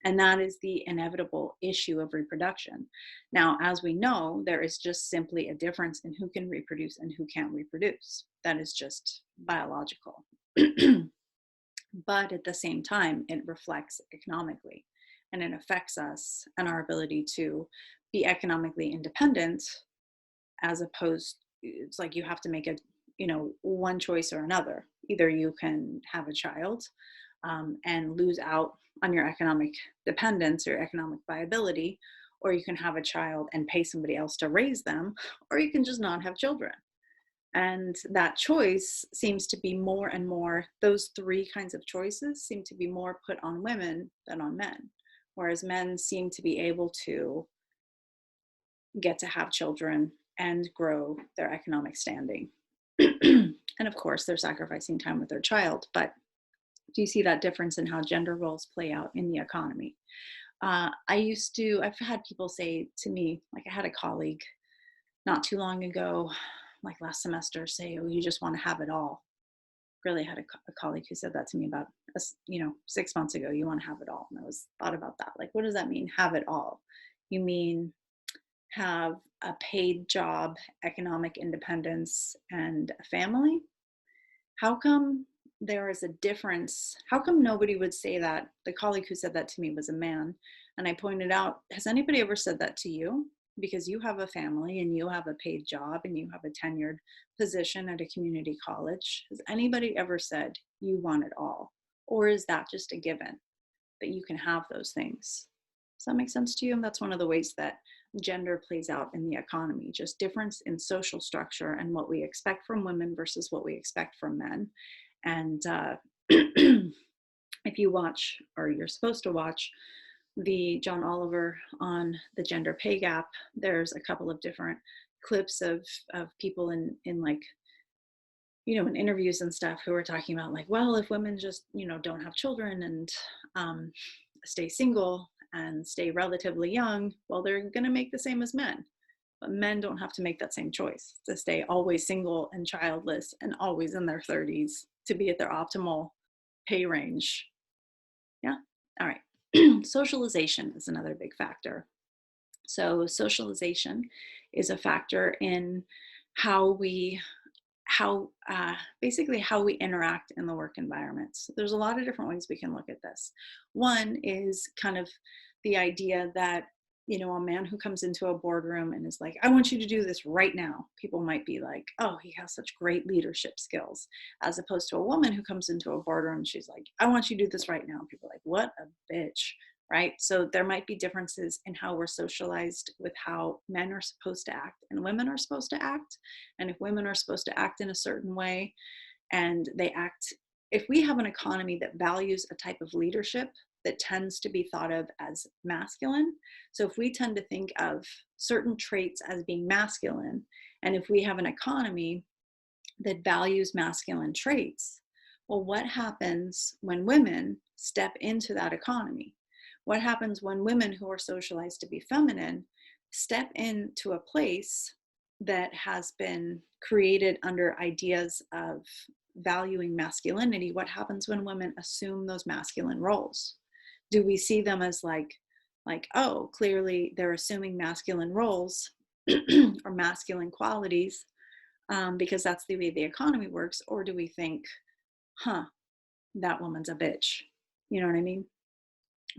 And that is the inevitable issue of reproduction. Now, as we know, there is just simply a difference in who can reproduce and who can't reproduce. That is just biological. But at the same time, it reflects economically, and it affects us and our ability to be economically independent, as opposed, it's like you have to make one choice or another. Either you can have a child and lose out on your economic dependence or economic viability, or you can have a child and pay somebody else to raise them, or you can just not have children. And that choice seems to be more and more, those three kinds of choices seem to be more put on women than on men, whereas men seem to be able to get to have children and grow their economic standing. And of course, they're sacrificing time with their child. But do you see that difference in how gender roles play out in the economy? I've had people say to me, like I had a colleague not too long ago, like last semester, say, "Oh, you just want to have it all." Really had a colleague who said that to me about 6 months ago. You want to have it all, and I was thought about that. Like, what does that mean? Have it all? You mean have a paid job, economic independence, and a family? How come there is a difference? How come nobody would say that? The colleague who said that to me was a man, and I pointed out, has anybody ever said that to you? Because you have a family and you have a paid job and you have a tenured position at a community college. Has anybody ever said you want it all? Or is that just a given that you can have those things? Does that make sense to you? And that's one of the ways that gender plays out in the economy, just difference in social structure and what we expect from women versus what we expect from men. And if you watch, or you're supposed to watch, the John Oliver on the gender pay gap, there's a couple of different clips of people in like, in interviews and stuff, who are talking about like, well, if women just, don't have children and stay single and stay relatively young, well, they're going to make the same as men. But men don't have to make that same choice to stay always single and childless and always in their 30s to be at their optimal pay range. Yeah. All right. Socialization is another big factor. So socialization is a factor in basically how we interact in the work environment. So there's a lot of different ways we can look at this. One is kind of the idea that a man who comes into a boardroom and is like, I want you to do this right now. People might be like, oh, he has such great leadership skills. As opposed to a woman who comes into a boardroom, she's like, I want you to do this right now. People are like, what a bitch, right? So there might be differences in how we're socialized with how men are supposed to act and women are supposed to act. And if women are supposed to act in a certain way and they act, if we have an economy that values a type of leadership that tends to be thought of as masculine. So if we tend to think of certain traits as being masculine, and if we have an economy that values masculine traits, well, what happens when women step into that economy? What happens when women who are socialized to be feminine step into a place that has been created under ideas of valuing masculinity? What happens when women assume those masculine roles? Do we see them as like, oh, clearly they're assuming masculine roles or masculine qualities because that's the way the economy works? Or do we think, huh, that woman's a bitch? You know what I mean?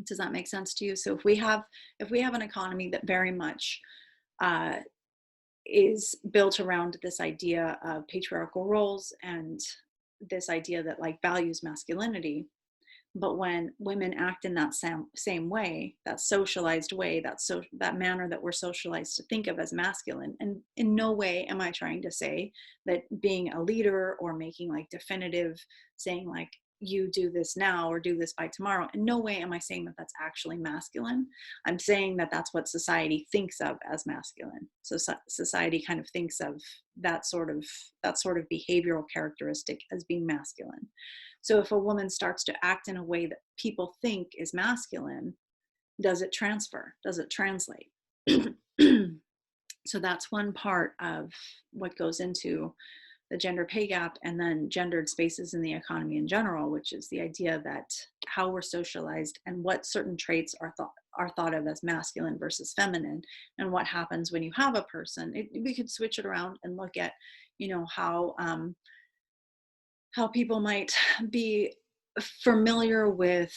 Does that make sense to you? So if we have an economy that very much uh, is built around this idea of patriarchal roles and this idea that like values masculinity, but when women act in that same way, that socialized way, that manner that we're socialized to think of as masculine, and in no way am I trying to say that being a leader or making like definitive, saying like you do this now or do this by tomorrow, in no way am I saying that that's actually masculine. I'm saying that that's what society thinks of as masculine. So society kind of thinks of that sort of behavioral characteristic as being masculine. So if a woman starts to act in a way that people think is masculine, does it transfer? Does it translate? So that's one part of what goes into the gender pay gap and then gendered spaces in the economy in general, which is the idea that how we're socialized and what certain traits are thought of as masculine versus feminine, and what happens when you have a person. We could switch it around and look at, how people might be familiar with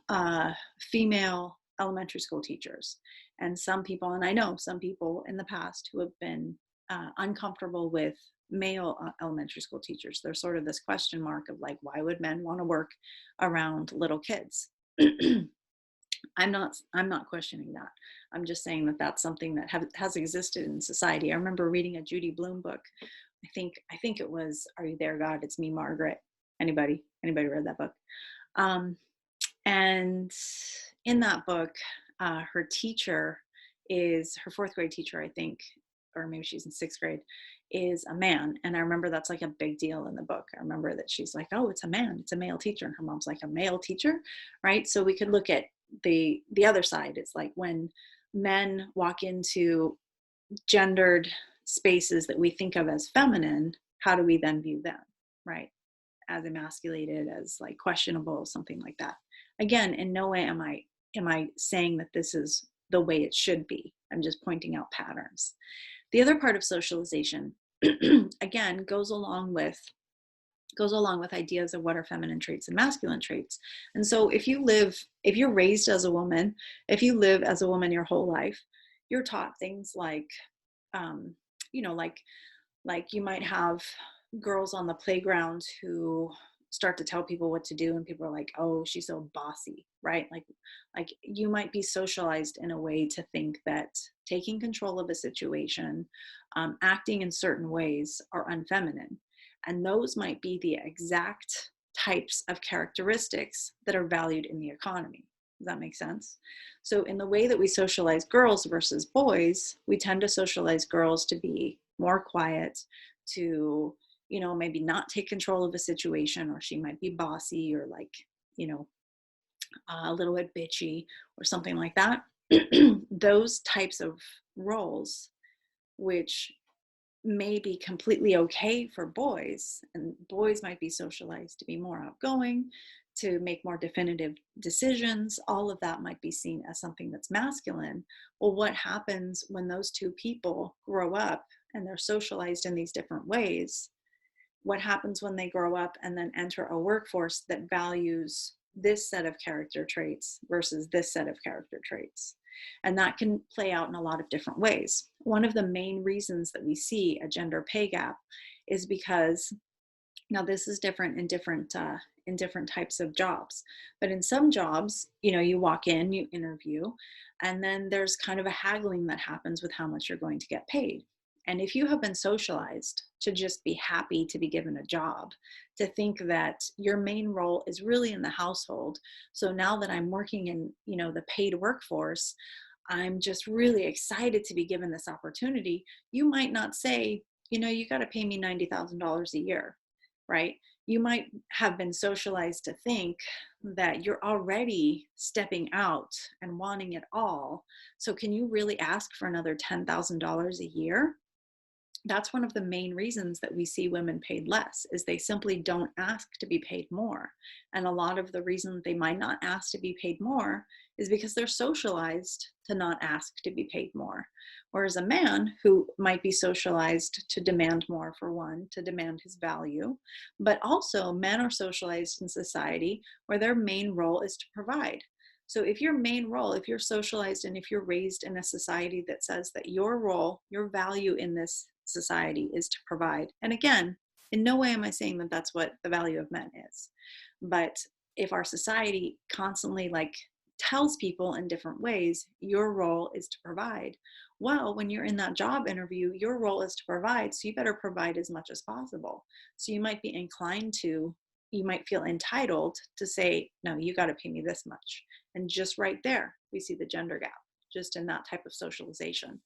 uh, female elementary school teachers. And some people, and I know some people in the past who have been uncomfortable with male elementary school teachers. There's sort of this question mark of like, why would men want to work around little kids? I'm not questioning that. I'm just saying that that's something that has existed in society. I remember reading a Judy Blume book. I think it was Are You There, God? It's Me, Margaret. Anybody read that book? Um, and in that book, her teacher is her fourth grade teacher, I think, or maybe she's in sixth grade, is a man. And I remember that's like a big deal in the book. I remember that she's like, oh, it's a man, it's a male teacher. And her mom's like, a male teacher, right? So we could look at the other side. It's like when men walk into gendered spaces that we think of as feminine, how do we then view them, right? As emasculated, as like questionable, something like that. Again, in no way am I saying that this is the way it should be. I'm just pointing out patterns. The other part of socialization, again, goes along with ideas of what are feminine traits and masculine traits. And so if you're raised as a woman, if you live as a woman your whole life, you're taught things like, um, you know, like you might have girls on the playground who start to tell people what to do, and people are like, oh, she's so bossy, right? Like you might be socialized in a way to think that taking control of a situation, acting in certain ways are unfeminine. And those might be the exact types of characteristics that are valued in the economy. Does that make sense? So in the way that we socialize girls versus boys, we tend to socialize girls to be more quiet, to, maybe not take control of a situation, or she might be bossy or like, a little bit bitchy or something like that. Those types of roles, which may be completely okay for boys, and boys might be socialized to be more outgoing, to make more definitive decisions, all of that might be seen as something that's masculine. Well, what happens when those two people grow up and they're socialized in these different ways? What happens when they grow up and then enter a workforce that values this set of character traits versus this set of character traits? And that can play out in a lot of different ways. One of the main reasons that we see a gender pay gap is because, now this is different in different types of jobs, but in some jobs, you walk in, you interview, and then there's kind of a haggling that happens with how much you're going to get paid. And if you have been socialized to just be happy to be given a job, to think that your main role is really in the household, so now that I'm working in, the paid workforce, I'm just really excited to be given this opportunity, you might not say, you got to pay me $90,000 a year, right? You might have been socialized to think that you're already stepping out and wanting it all. So can you really ask for another $10,000 a year? That's one of the main reasons that we see women paid less, is they simply don't ask to be paid more. And a lot of the reason they might not ask to be paid more is because they're socialized to not ask to be paid more. Whereas a man who might be socialized to demand more, for one, to demand his value, but also men are socialized in society where their main role is to provide. So if your main role, if you're socialized and if you're raised in a society that says that your role, your value in this society is to provide, and again, in no way am I saying that that's what the value of men is, but if our society constantly tells people in different ways, your role is to provide, well, when you're in that job interview, your role is to provide, so you better provide as much as possible. So you might be inclined to, you might feel entitled to say, no, you got to pay me this much. And just right there, we see the gender gap, just in that type of socialization.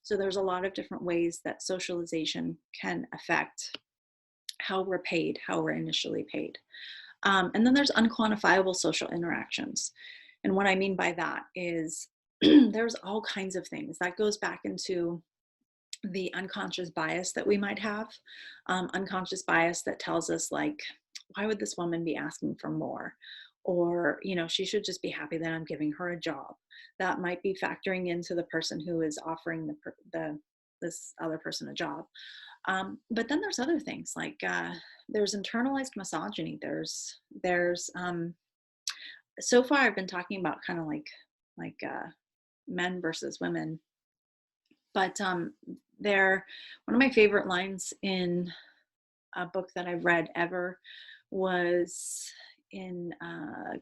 So there's a lot of different ways that socialization can affect how we're paid, how we're initially paid. And then there's unquantifiable social interactions. And what I mean by that is there's all kinds of things that goes back into the unconscious bias that we might have, unconscious bias that tells us why would this woman be asking for more? Or, she should just be happy that I'm giving her a job. That might be factoring into the person who is offering this other person a job. But then there's other things there's internalized misogyny. There's so far I've been talking about kind of men versus women, but one of my favorite lines in a book that I've read ever was in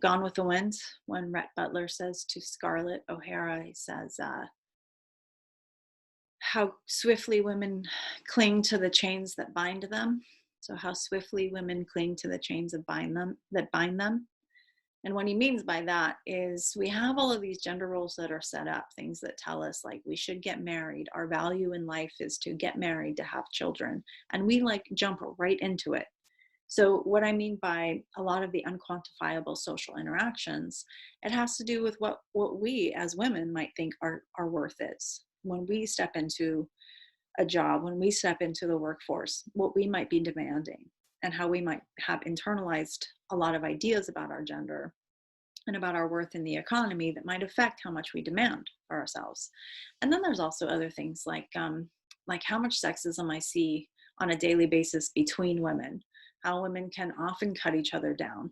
Gone with the Wind, when Rhett Butler says to Scarlett O'Hara, he says, how swiftly women cling to the chains that bind them. So how swiftly women cling to the chains that bind them. And what he means by that is we have all of these gender roles that are set up, things that tell us we should get married. Our value in life is to get married, to have children. And we jump right into it. So what I mean by a lot of the unquantifiable social interactions, it has to do with what we as women might think our worth is. When we step into a job, when we step into the workforce, what we might be demanding, and how we might have internalized a lot of ideas about our gender and about our worth in the economy that might affect how much we demand for ourselves. And then there's also other things like how much sexism I see on a daily basis between women, how women can often cut each other down.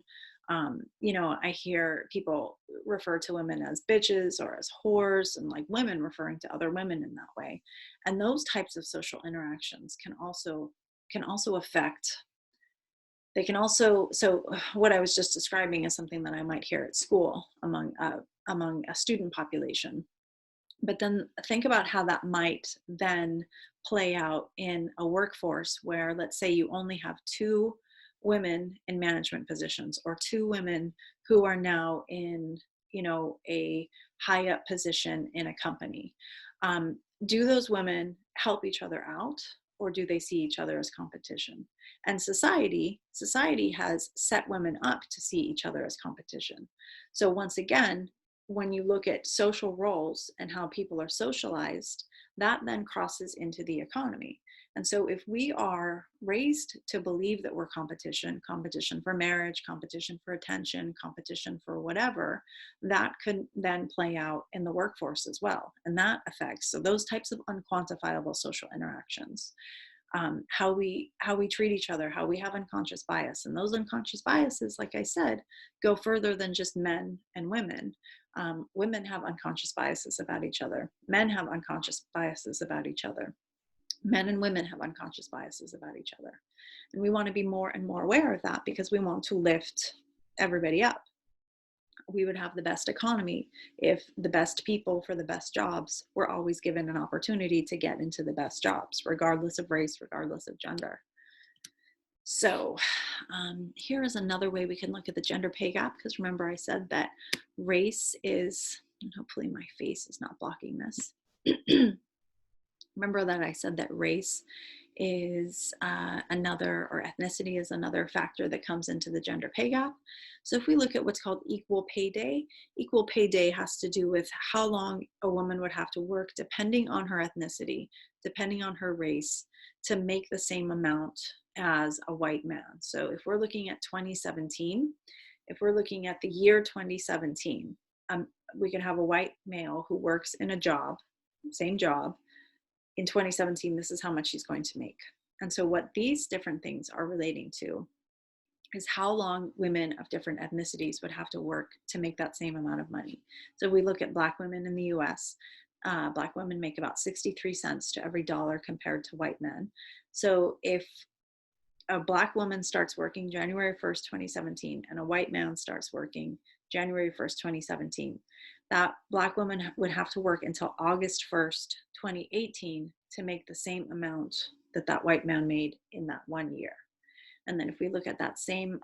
I hear people refer to women as bitches or as whores, and women referring to other women in that way. And those types of social interactions can also affect. They can also, so what I was just describing is something that I might hear at school among a student population. But then think about how that might then play out in a workforce where, let's say, you only have 2 women in management positions, or 2 women who are now in, a high up position in a company. Do those women help each other out, or do they see each other as competition? And society has set women up to see each other as competition. So once again, when you look at social roles and how people are socialized, that then crosses into the economy. And so if we are raised to believe that we're competition for marriage, competition for attention, competition for whatever, that could then play out in the workforce as well. And that affects, so those types of unquantifiable social interactions. how we treat each other, how we have unconscious bias. And those unconscious biases, like I said, go further than just men and women. Women have unconscious biases about each other. Men have unconscious biases about each other. Men and women have unconscious biases about each other. And we want to be more and more aware of that because we want to lift everybody up. We would have the best economy if the best people for the best jobs were always given an opportunity to get into the best jobs, regardless of race, regardless of gender. So here is another way we can look at the gender pay gap, because remember I said that race is, and hopefully my face is not blocking this. Remember that I said that race is another, or ethnicity is another factor that comes into the gender pay gap. So if we look at what's called equal pay day has to do with how long a woman would have to work depending on her ethnicity, depending on her race, to make the same amount as a white man. So if we're looking at 2017, if we're looking at the year 2017, we can have a white male who works in a job, same job. In 2017, this is how much he's going to make. And so what these different things are relating to is how long women of different ethnicities would have to work to make that same amount of money. So we look at Black women in the US. Black women make about 63 cents to every dollar compared to white men. So if a Black woman starts working January 1st, 2017, and a white man starts working January 1st, 2017, that Black woman would have to work until August 1st, 2018 to make the same amount that that white man made in that 1 year. And then if we look at that same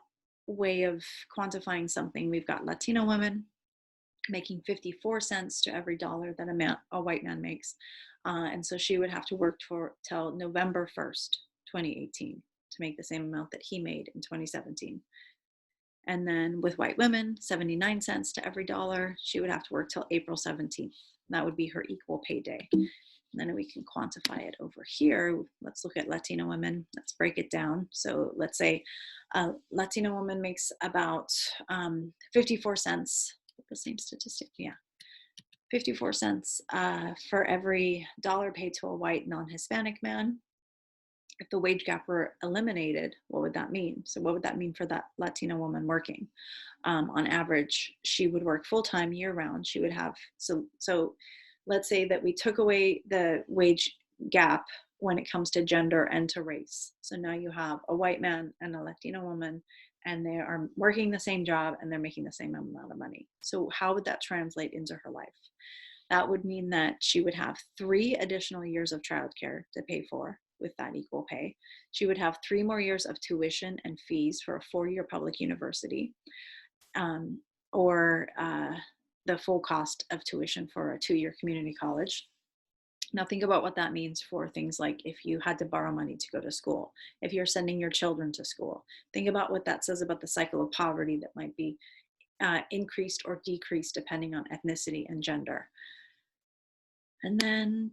way of quantifying something, we've got Latino women making 54 cents to every dollar that a white man makes. And so she would have to work till November 1st, 2018 to make the same amount that he made in 2017. And then with white women, 79 cents to every dollar, she would have to work till April 17th. That would be her equal pay day. And then we can quantify it over here. Let's look at Latino women. Let's break it down. So let's say a Latino woman makes about 54 cents, the same statistic, yeah. 54 cents for every dollar paid to a white non-Hispanic man. If the wage gap were eliminated, what would that mean? So what would that mean for that Latino woman working? On average, she would work full-time year-round. She would have, so let's say that we took away the wage gap when it comes to gender and to race. So now you have a white man and a Latino woman, and they are working the same job and they're making the same amount of money. So how would that translate into her life? That would mean that she would have 3 additional years of childcare to pay for with that equal pay. She would have 3 more years of tuition and fees for a 4-year public university, or the full cost of tuition for a 2-year community college. Now think about what that means for things like if you had to borrow money to go to school, if you're sending your children to school. Think about what that says about the cycle of poverty that might be increased or decreased depending on ethnicity and gender. And then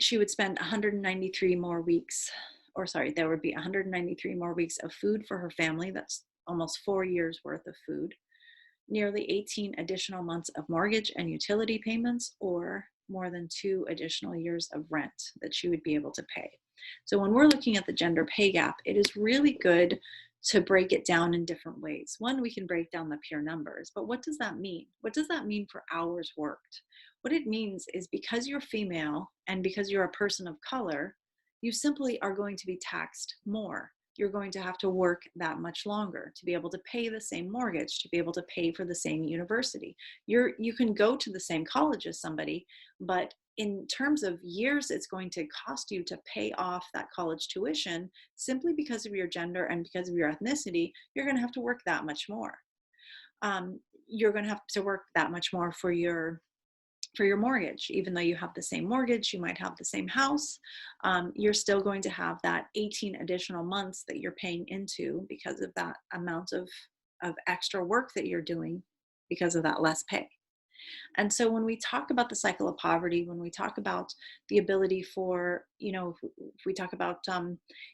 she would spend 193 more weeks, or sorry, there would be 193 more weeks of food for her family. That's almost 4 years worth of food. Nearly 18 additional months of mortgage and utility payments, or more than 2 additional years of rent that she would be able to pay. So when we're looking at the gender pay gap, it is really good to break it down in different ways. One, we can break down the pure numbers, but what does that mean? What does that mean for hours worked? What it means is because you're female and because you're a person of color, you simply are going to be taxed more. You're going to have to work that much longer to be able to pay the same mortgage, to be able to pay for the same university. You can go to the same college as somebody, but in terms of years, it's going to cost you to pay off that college tuition simply because of your gender and because of your ethnicity. You're going to have to work that much more. You're going to have to work that much more for your mortgage. Even though you have the same mortgage, you might have the same house, you're still going to have that 18 additional months that you're paying into because of that amount of extra work that you're doing because of that less pay. And so when we talk about the cycle of poverty, when we talk about the ability for, if we talk about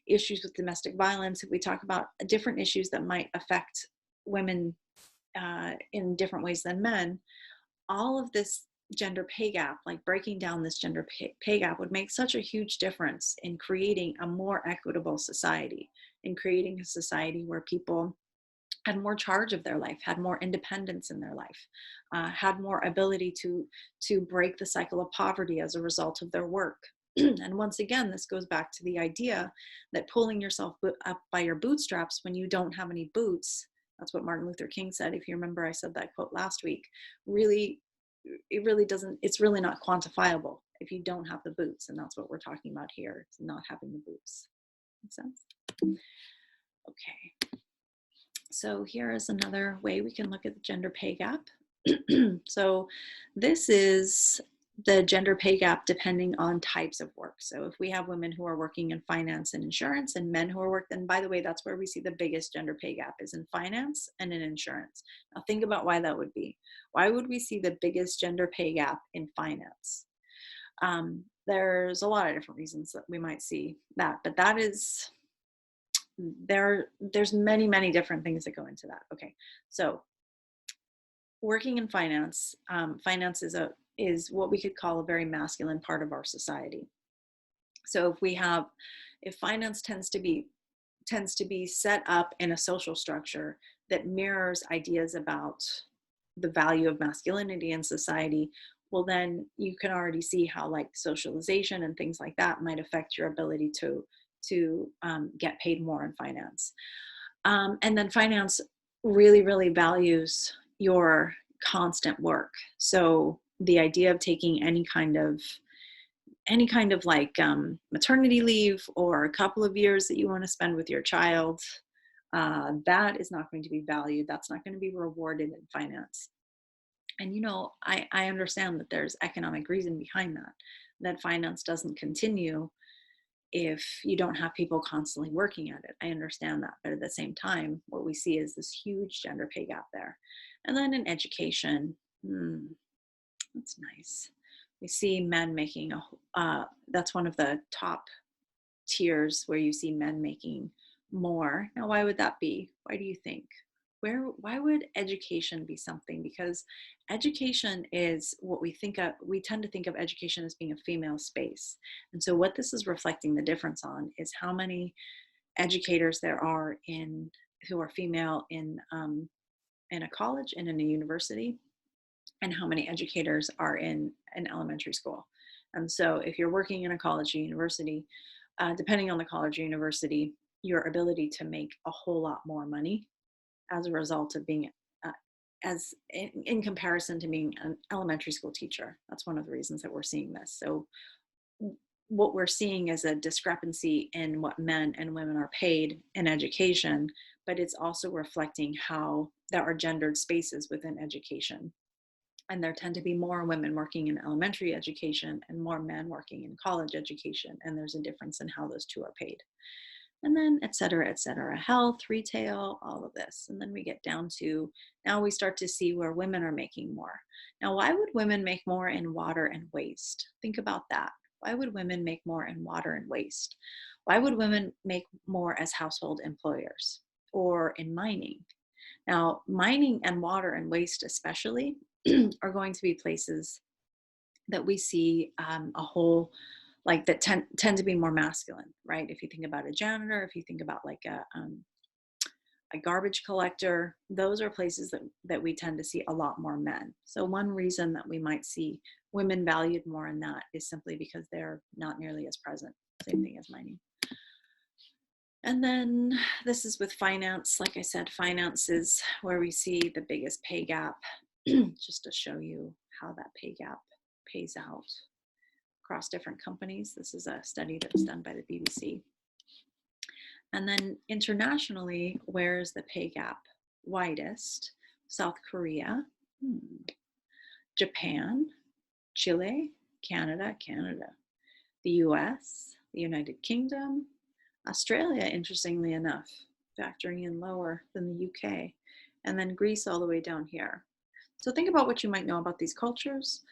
issues with domestic violence, if we talk about different issues that might affect women in different ways than men, all of this gender pay gap, like breaking down this gender pay gap would make such a huge difference in creating a more equitable society, in creating a society where people had more charge of their life, had more independence in their life, had more ability to break the cycle of poverty as a result of their work. And once again, this goes back to the idea that pulling yourself up by your bootstraps when you don't have any boots, that's what Martin Luther King said. If you remember, I said that quote last week. Really, it really doesn't, it's really not quantifiable if you don't have the boots. And that's what we're talking about here. It's not having the boots. Make sense? Okay. So here is another way we can look at the gender pay gap. So this is the gender pay gap depending on types of work. So if we have women who are working in finance and insurance and men who are working, and by the way, that's where we see the biggest gender pay gap is in finance and in insurance. Now think about why that would be. Why would we see the biggest gender pay gap in finance? There's a lot of different reasons that we might see that, but that is, there's many different things that go into that. Okay, so working in finance, finance is what we could call a very masculine part of our society. So if finance tends to be set up in a social structure that mirrors ideas about the value of masculinity in society, well, then you can already see how like socialization and things like that might affect your ability to get paid more in finance. And then finance really values your constant work. So the idea of taking any kind of like maternity leave or a couple of years that you want to spend with your child, that is not going to be valued. That's not going to be rewarded in finance. And, you know, I understand that there's economic reason behind that finance doesn't continue if you don't have people constantly working at it. I understand that. But at the same time, what we see is this huge gender pay gap there. And then in education, that's nice. We see men making that's one of the top tiers where you see men making more. Now, why would that be? Why do you think? Why would education be something? Because education is what we tend to think of education as being a female space. And so what this is reflecting the difference on is how many educators there are who are female in a college and in a university, and how many educators are in an elementary school. And so if you're working in a college or university, depending on the college or university, your ability to make a whole lot more money as a result of being in comparison to being an elementary school teacher. That's one of the reasons that we're seeing this. So what we're seeing is a discrepancy in what men and women are paid in education, but it's also reflecting how there are gendered spaces within education. And there tend to be more women working in elementary education and more men working in college education. And there's a difference in how those two are paid. And then et cetera, health, retail, all of this. And then we get down to, now we start to see where women are making more. Now, why would women make more in water and waste? Think about that. Why would women make more in water and waste? Why would women make more as household employers or in mining? Now, mining and water and waste especially are going to be places that we see a whole, like that tend to be more masculine, right? If you think about a janitor, if you think about like a garbage collector, those are places that we tend to see a lot more men. So one reason that we might see women valued more in that is simply because they're not nearly as present. Same thing as mining. And then this is with finance. Like I said, finance is where we see the biggest pay gap, just to show you how that pay gap pays out across different companies. This is a study that was done by the BBC. And then internationally, where is the pay gap widest? South Korea, Japan, Chile, Canada, the US, the United Kingdom, Australia, interestingly enough, factoring in lower than the UK, and then Greece all the way down here. So think about what you might know about these cultures,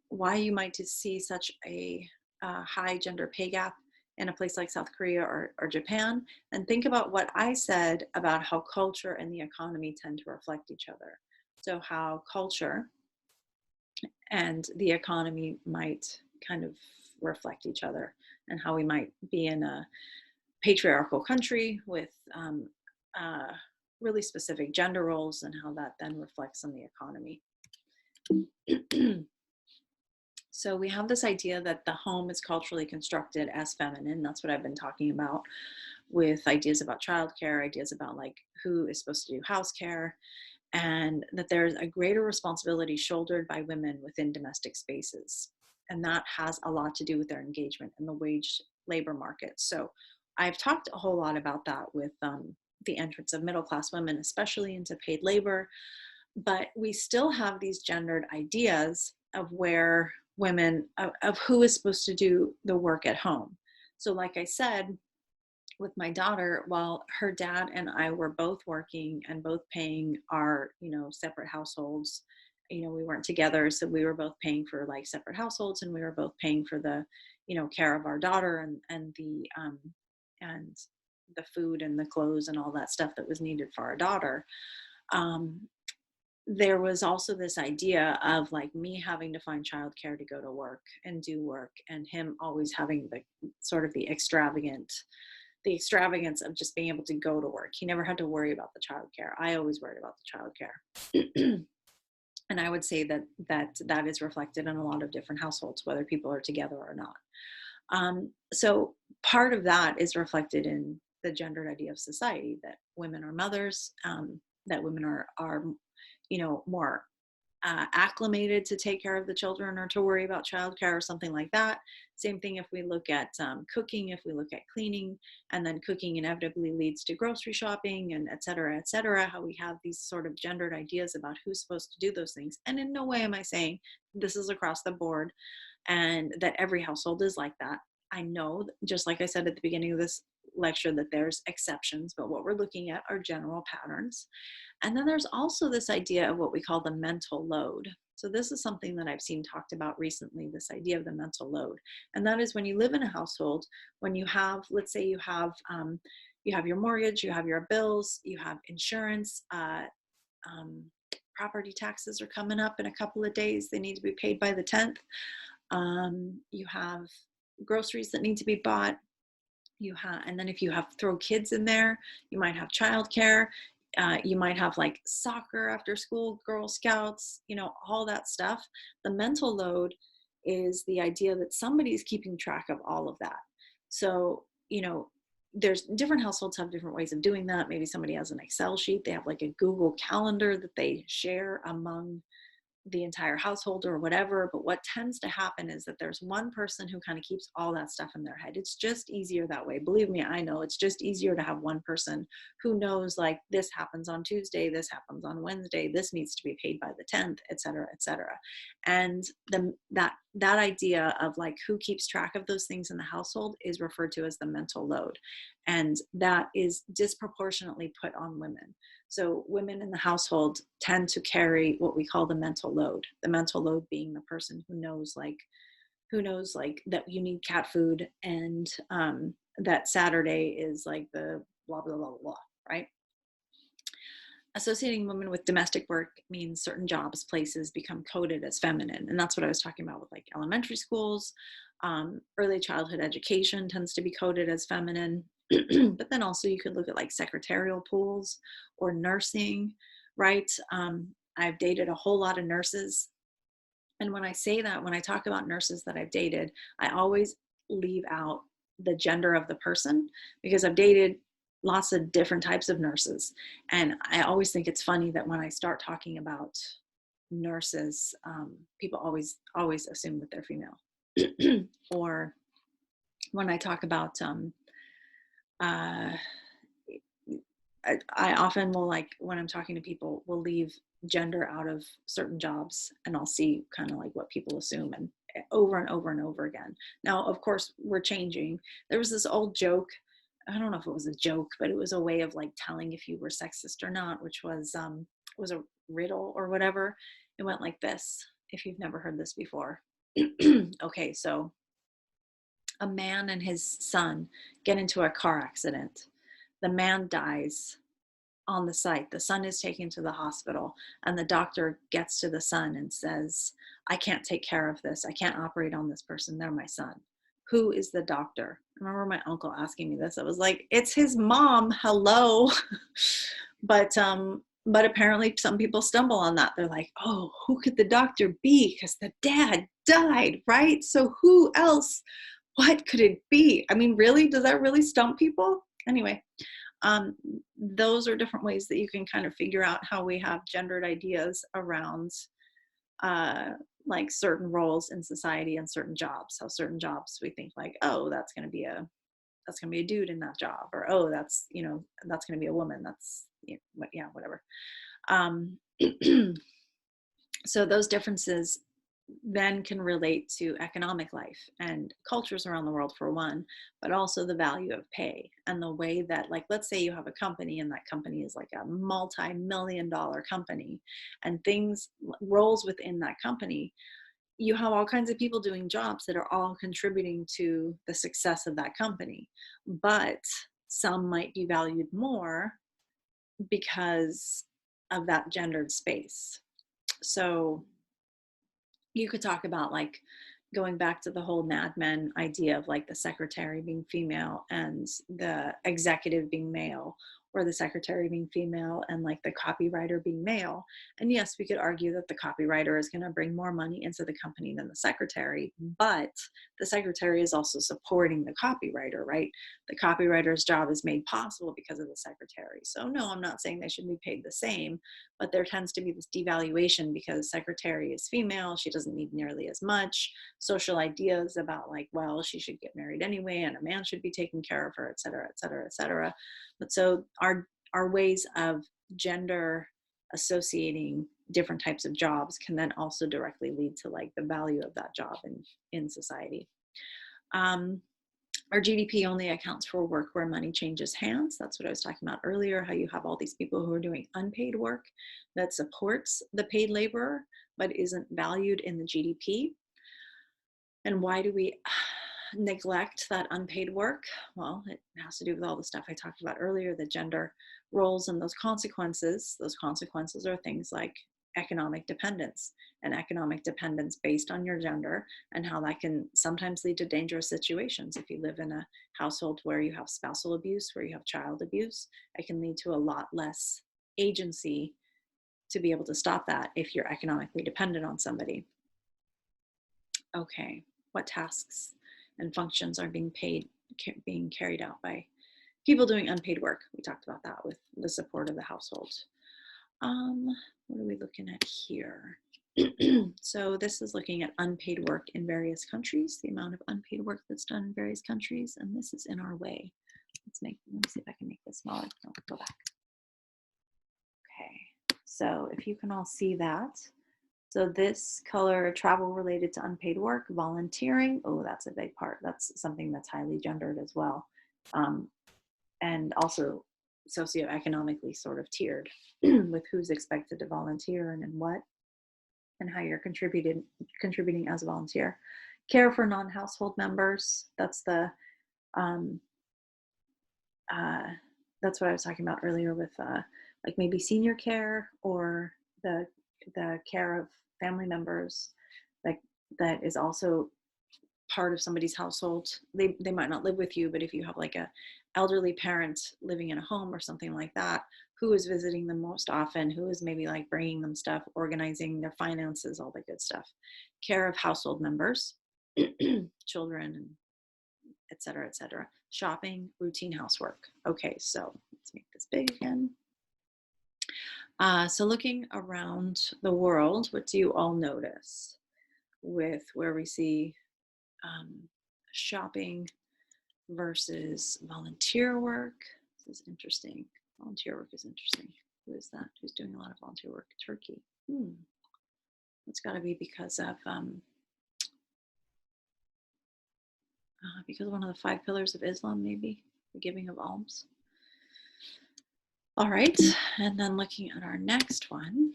why you might see such a high gender pay gap in a place like South Korea or Japan, and think about what I said about how culture and the economy tend to reflect each other. So how culture and the economy might kind of reflect each other, and how we might be in a patriarchal country with uh, really specific gender roles, and how that then reflects on the economy. So we have this idea that the home is culturally constructed as feminine. That's what I've been talking about, with ideas about childcare, ideas about like who is supposed to do house care, and that there's a greater responsibility shouldered by women within domestic spaces. And that has a lot to do with their engagement in the wage labor market. So I've talked a whole lot about that with the entrance of middle class women, especially into paid labor. But we still have these gendered ideas of where women, of who is supposed to do the work at home. So, like I said, with my daughter, while her dad and I were both working and both paying our, separate households, we weren't together. So we were both paying for like separate households, and we were both paying for the, care of our daughter, and the food and the clothes and all that stuff that was needed for our daughter. Um, there was also this idea of like me having to find childcare to go to work and do work, and him always having the sort of the extravagance of just being able to go to work. He never had to worry about the childcare. I always worried about the childcare. And I would say that is reflected in a lot of different households, whether people are together or not. So part of that is reflected in the gendered idea of society, that women are mothers, that women are more acclimated to take care of the children or to worry about childcare or something like that. Same thing if we look at cooking, if we look at cleaning, and then cooking inevitably leads to grocery shopping, and et cetera, how we have these sort of gendered ideas about who's supposed to do those things. And in no way am I saying this is across the board and that every household is like that. I know, just like I said at the beginning of this lecture, that there's exceptions, but what we're looking at are general patterns. And then there's also this idea of what we call the mental load. So this is something that I've seen talked about recently, this idea of the mental load. And that is when you live in a household, when you have, let's say you have your mortgage, you have your bills, you have insurance, property taxes are coming up in a couple of days. They need to be paid by the 10th. You have groceries that need to be bought. And then if you throw kids in there, you might have childcare. You might have like soccer after school, Girl Scouts, all that stuff. The mental load is the idea that somebody's keeping track of all of that. So, there's different households have different ways of doing that. Maybe somebody has an Excel sheet. They have like a Google Calendar that they share among the entire household or whatever. But what tends to happen is that there's one person who kind of keeps all that stuff in their head. It's just easier that way. Believe me, I know it's just easier to have one person who knows like this happens on Tuesday, this happens on Wednesday, this needs to be paid by the 10th, et cetera, et cetera. And that idea of like who keeps track of those things in the household is referred to as the mental load. And that is disproportionately put on women. So women in the household tend to carry what we call the mental load being the person who knows like that you need cat food, and that Saturday is like the blah, blah, blah, blah, right? Associating women with domestic work means certain jobs, places become coded as feminine. And that's what I was talking about with like elementary schools. Early childhood education tends to be coded as feminine. But then also you could look at like secretarial pools or nursing, right? I've dated a whole lot of nurses. And when I say that, when I talk about nurses that I've dated, I always leave out the gender of the person, because I've dated lots of different types of nurses. And I always think it's funny that when I start talking about nurses, people always assume that they're female. Or when I talk about I often will, like when I'm talking to people, will leave gender out of certain jobs, and I'll see kind of like what people assume, and over and over and over again. Now, of course, we're changing. There was this old joke. I don't know if it was a joke, but it was a way of like telling if you were sexist or not, which was a riddle or whatever. It went like this, if you've never heard this before. Okay, so a man and his son get into a car accident. The man dies on the site. The son is taken to the hospital, and the doctor gets to the son and says, I can't take care of this. I can't operate on this person. They're my son. Who is the doctor? I remember my uncle asking me this. I was like, it's his mom. Hello. But apparently some people stumble on that. They're like, oh, who could the doctor be? Because the dad died, right? So who else? What could it be? I mean, really? Does that really stump people? Anyway, those are different ways that you can kind of figure out how we have gendered ideas around like certain roles in society and certain jobs. How certain jobs we think like, oh, that's going to be a dude in that job, or oh, that's that's going to be a woman. That's yeah, whatever. So those differences then can relate to economic life and cultures around the world, for one, but also the value of pay and the way that, like, let's say you have a company and that company is like a multi-million-dollar company, and roles within that company, you have all kinds of people doing jobs that are all contributing to the success of that company, but some might be valued more because of that gendered space. So you could talk about, like, going back to the whole Mad Men idea of like the secretary being female and the executive being male, or the secretary being female and like the copywriter being male. And yes, we could argue that the copywriter is going to bring more money into the company than the secretary, but the secretary is also supporting the copywriter, right? The copywriter's job is made possible because of the secretary. So no, I'm not saying they should be paid the same, but there tends to be this devaluation because secretary is female, she doesn't need nearly as much. Social ideas about like, well, she should get married anyway and a man should be taking care of her, et cetera, et cetera, et cetera. But so our ways of gender associating different types of jobs can then also directly lead to like the value of that job in society. Our GDP only accounts for work where money changes hands. That's what I was talking about earlier, how you have all these people who are doing unpaid work that supports the paid laborer, but isn't valued in the GDP. And why do we neglect that unpaid work? Well, it has to do with all the stuff I talked about earlier, the gender roles and those consequences. Those consequences are things like economic dependence, and economic dependence based on your gender, and how that can sometimes lead to dangerous situations. If you live in a household where you have spousal abuse, where you have child abuse, it can lead to a lot less agency to be able to stop that if you're economically dependent on somebody. Okay, what tasks and functions are being carried out by people doing unpaid work? We talked about that with the support of the household. What are we looking at here? So this is looking at unpaid work in various countries, the amount of unpaid work that's done in various countries, and this is in our way. Let me see if I can make this smaller. No, go back. Okay, so if you can all see that. So this color, travel related to unpaid work, volunteering. Oh, that's a big part. That's something that's highly gendered as well. And also socioeconomically sort of tiered with who's expected to volunteer and in what, and how you're contributing as a volunteer. Care for non-household members. That's the that's what I was talking about earlier with like maybe senior care, or the care of family members that is also part of somebody's household. They might not live with you, but if you have like a elderly parent living in a home or something like that, who is visiting them most often, who is maybe like bringing them stuff, organizing their finances, all the good stuff. Care of household members, children, and et cetera, et cetera. Shopping, routine housework. Okay, so let's make this big again. So looking around the world, what do you all notice with where we see shopping versus volunteer work? This is interesting. Volunteer work is interesting. Who is that? Who's doing a lot of volunteer work? Turkey. It's got to be because of one of the 5 pillars of Islam, maybe the giving of alms. All right, and then looking at our next one,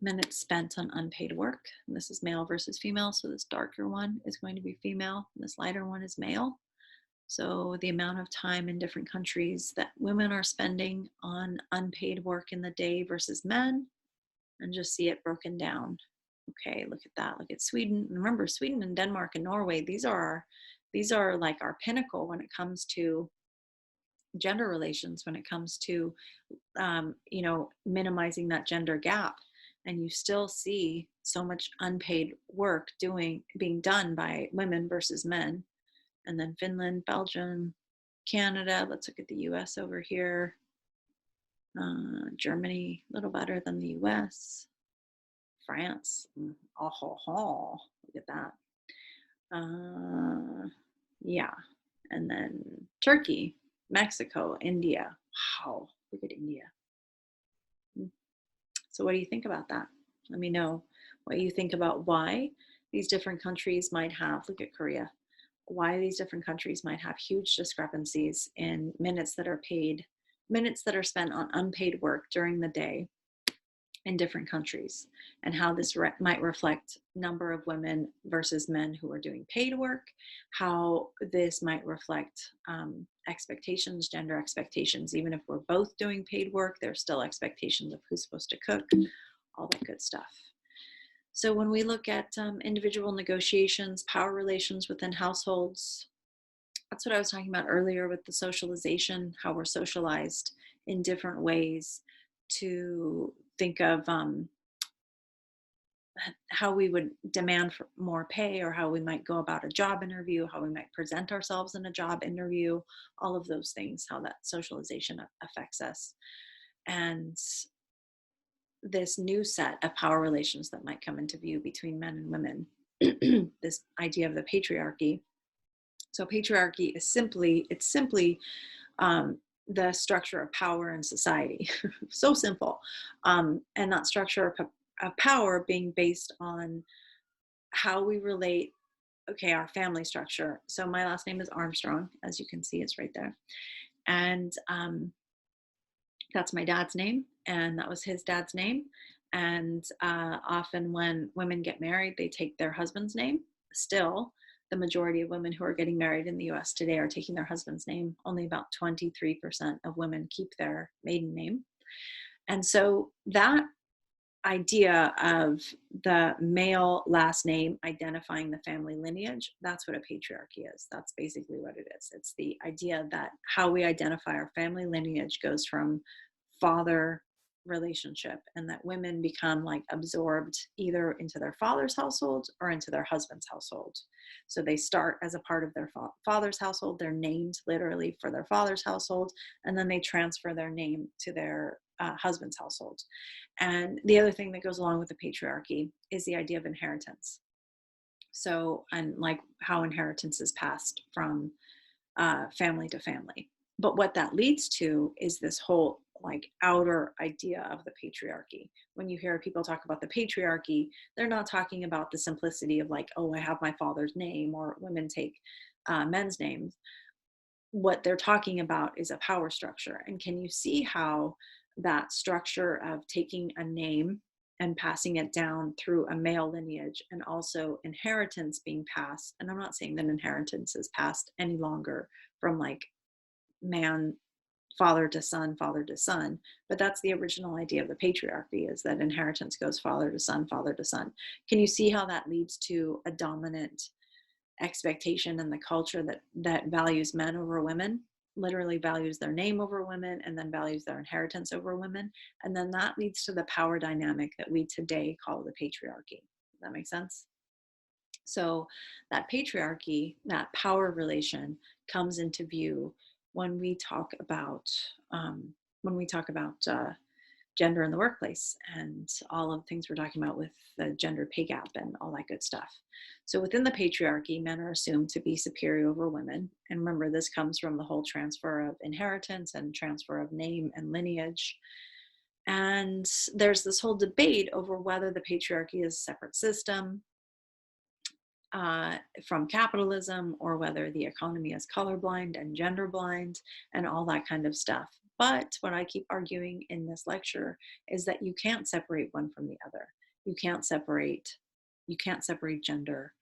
minutes spent on unpaid work. And this is male versus female. So this darker one is going to be female, and this lighter one is male. So the amount of time in different countries that women are spending on unpaid work in the day versus men, and just see it broken down. Okay, look at that. Look at Sweden. Remember, Sweden and Denmark and Norway, these are like our pinnacle when it comes to gender relations, when it comes to minimizing that gender gap. And you still see so much unpaid work being done by women versus men. And then Finland, Belgium, Canada. Let's look at the US over here. Germany, a little better than the US. France, oh, ho, ho. Look at that. Yeah. And then Turkey, Mexico, India. Wow, look at India. Mm. So, what do you think about that? Let me know what you think about why these different countries might have, look at Korea, why these different countries might have huge discrepancies in minutes that are paid, minutes that are spent on unpaid work during the day in different countries, and how this might reflect number of women versus men who are doing paid work, how this might reflect expectations, gender expectations. Even if we're both doing paid work, there's still expectations of who's supposed to cook, all that good stuff. So when we look at individual negotiations, power relations within households, that's what I was talking about earlier with the socialization, how we're socialized in different ways to think of how we would demand for more pay, or how we might go about a job interview, how we might present ourselves in a job interview, all of those things, how that socialization affects us. And this new set of power relations that might come into view between men and women, this idea of the patriarchy. So patriarchy is simply the structure of power in society. So simple. And that structure of power being based on how we relate, okay, our family structure. So my last name is Armstrong, as you can see, it's right there. And that's my dad's name, and that was his dad's name. And often when women get married, they take their husband's name. Still, the majority of women who are getting married in the US today are taking their husband's name. Only about 23% of women keep their maiden name. And so that idea of the male last name identifying the family lineage, that's what a patriarchy is. That's basically what it is. It's the idea that how we identify our family lineage goes from father relationship, and that women become like absorbed either into their father's household or into their husband's household. So they start as a part of their father's household, they're named literally for their father's household, and then they transfer their name to their husband's household. And the other thing that goes along with the patriarchy is the idea of inheritance. So, and like how inheritance is passed from family to family. But what that leads to is this whole like outer idea of the patriarchy. When you hear people talk about the patriarchy, they're not talking about the simplicity of like, oh, I have my father's name, or women take men's names. What they're talking about is a power structure. And can you see how that structure of taking a name and passing it down through a male lineage, and also inheritance being passed? And I'm not saying that inheritance is passed any longer from like man, father to son, but that's the original idea of the patriarchy, is that inheritance goes father to son, father to son. Can you see how that leads to a dominant expectation in the culture that values men over women, literally values their name over women, and then values their inheritance over women? And then that leads to the power dynamic that we today call the patriarchy. Does that make sense? So that patriarchy, that power relation, comes into view when we talk about um, gender in the workplace, and all of the things we're talking about with the gender pay gap and all that good stuff. So within the patriarchy, men are assumed to be superior over women. And remember, this comes from the whole transfer of inheritance and transfer of name and lineage. And there's this whole debate over whether the patriarchy is a separate system from capitalism, or whether the economy is colorblind and gender blind and all that kind of stuff. But what I keep arguing in this lecture is that you can't separate one from the other. You can't separate gender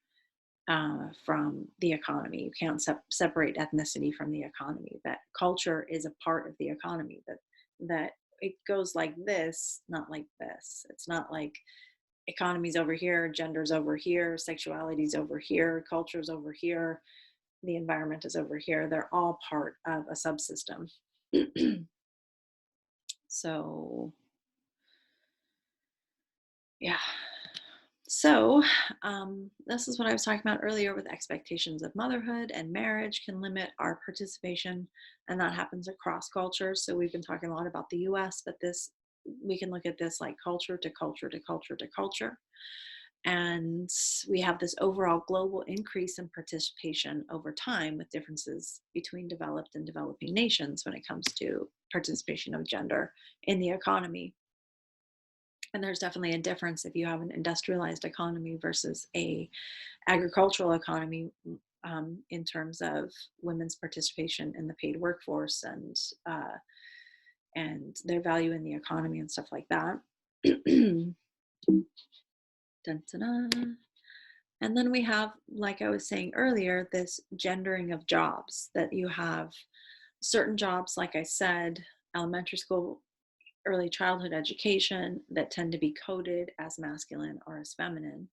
from the economy. You can't separate ethnicity from the economy. That culture is a part of the economy. That it goes like this, not like this. It's not like economy's over here, gender's over here, sexuality's over here, culture's over here, the environment is over here. They're all part of a subsystem. So, yeah. So, this is what I was talking about earlier with expectations of motherhood and marriage can limit our participation, and that happens across cultures. So, we've been talking a lot about the US, but we can look at this like culture to culture to culture to culture. And we have this overall global increase in participation over time with differences between developed and developing nations when it comes to participation of gender in the economy. And there's definitely a difference if you have an industrialized economy versus a agricultural economy, in terms of women's participation in the paid workforce and their value in the economy and stuff like that. Dun, dun, dun. And then we have, like I was saying earlier, this gendering of jobs, that you have certain jobs, like I said, elementary school, early childhood education, that tend to be coded as masculine or as feminine,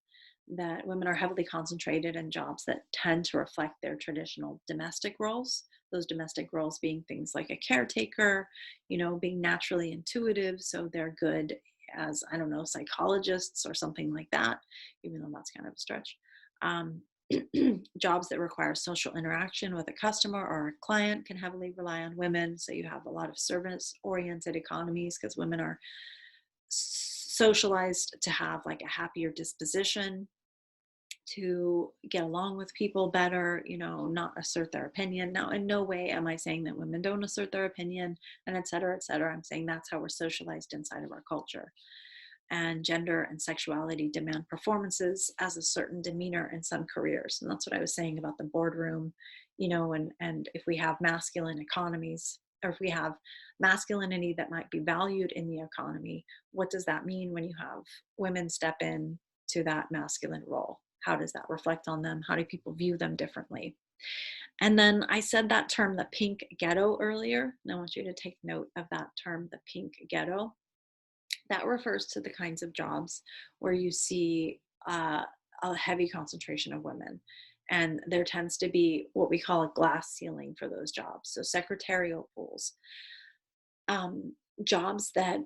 that women are heavily concentrated in jobs that tend to reflect their traditional domestic roles, those domestic roles being things like a caretaker, being naturally intuitive, so they're good as, I don't know, psychologists or something like that, even though that's kind of a stretch. Um, Jobs that require social interaction with a customer or a client can heavily rely on women. So you have a lot of service-oriented economies because women are socialized to have like a happier disposition, to get along with people better, not assert their opinion. Now, in no way am I saying that women don't assert their opinion and et cetera, et cetera. I'm saying that's how we're socialized inside of our culture. And gender and sexuality demand performances as a certain demeanor in some careers. And that's what I was saying about the boardroom, and if we have masculine economies, or if we have masculinity that might be valued in the economy, what does that mean when you have women step in to that masculine role? How does that reflect on them? How do people view them differently? And then I said that term, the pink ghetto, earlier, and I want you to take note of that term, the pink ghetto. That refers to the kinds of jobs where you see a heavy concentration of women. And there tends to be what we call a glass ceiling for those jobs. So secretarial roles, jobs that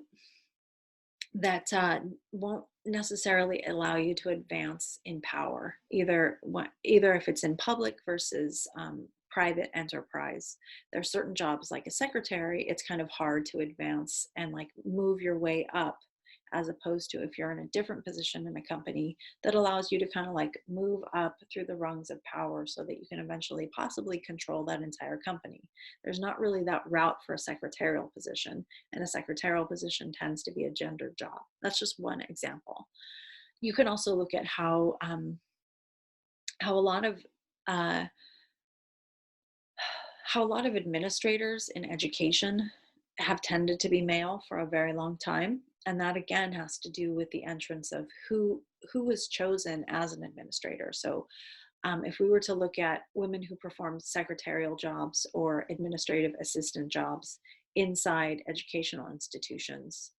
won't necessarily allow you to advance in power, either if it's in public versus private enterprise. There are certain jobs, like a secretary, it's kind of hard to advance and like move your way up, as opposed to if you're in a different position in a company that allows you to kind of like move up through the rungs of power so that you can eventually possibly control that entire company. There's not really that route for a secretarial position, and a secretarial position tends to be a gendered job. That's just one example. You can also look at how a lot of uh, how a lot of administrators in education have tended to be male for a very long time. And that again has to do with the entrance of who was chosen as an administrator. So if we were to look at women who performed secretarial jobs or administrative assistant jobs inside educational institutions,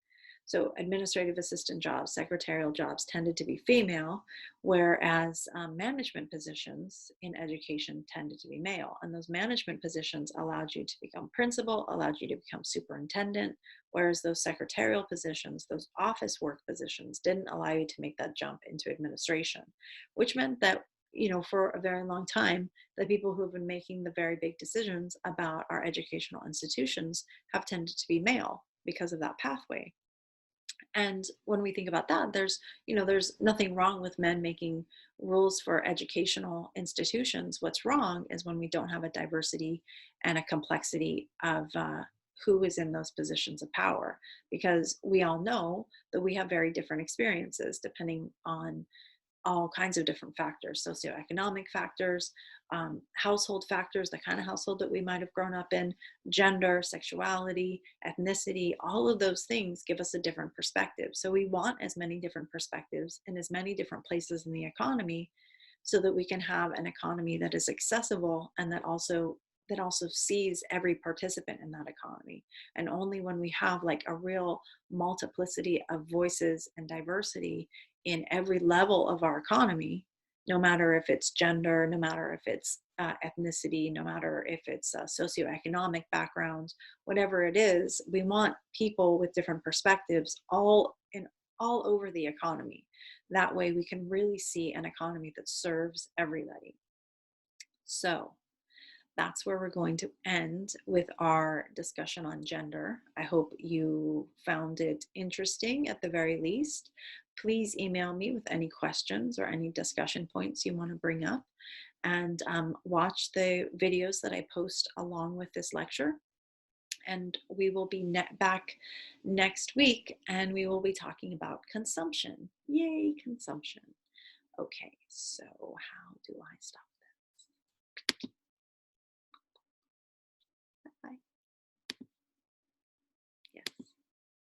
so administrative assistant jobs, secretarial jobs tended to be female, whereas management positions in education tended to be male. And those management positions allowed you to become principal, allowed you to become superintendent, whereas those secretarial positions, those office work positions, didn't allow you to make that jump into administration, which meant that, for a very long time, the people who have been making the very big decisions about our educational institutions have tended to be male because of that pathway. And when we think about that, there's nothing wrong with men making rules for educational institutions. What's wrong is when we don't have a diversity and a complexity of who is in those positions of power, because we all know that we have very different experiences depending on all kinds of different factors, socioeconomic factors, household factors, the kind of household that we might have grown up in, gender, sexuality, ethnicity, all of those things give us a different perspective. So we want as many different perspectives in as many different places in the economy so that we can have an economy that is accessible and that also sees every participant in that economy. And only when we have like a real multiplicity of voices and diversity in every level of our economy, no matter if it's gender, no matter if it's ethnicity, no matter if it's socioeconomic background, whatever it is, we want people with different perspectives all over the economy. That way we can really see an economy that serves everybody. So that's where we're going to end with our discussion on gender. I hope you found it interesting at the very least. Please email me with any questions or any discussion points you want to bring up, and watch the videos that I post along with this lecture. And we will be back next week, and we will be talking about consumption. Yay, consumption. Okay, so how do I stop?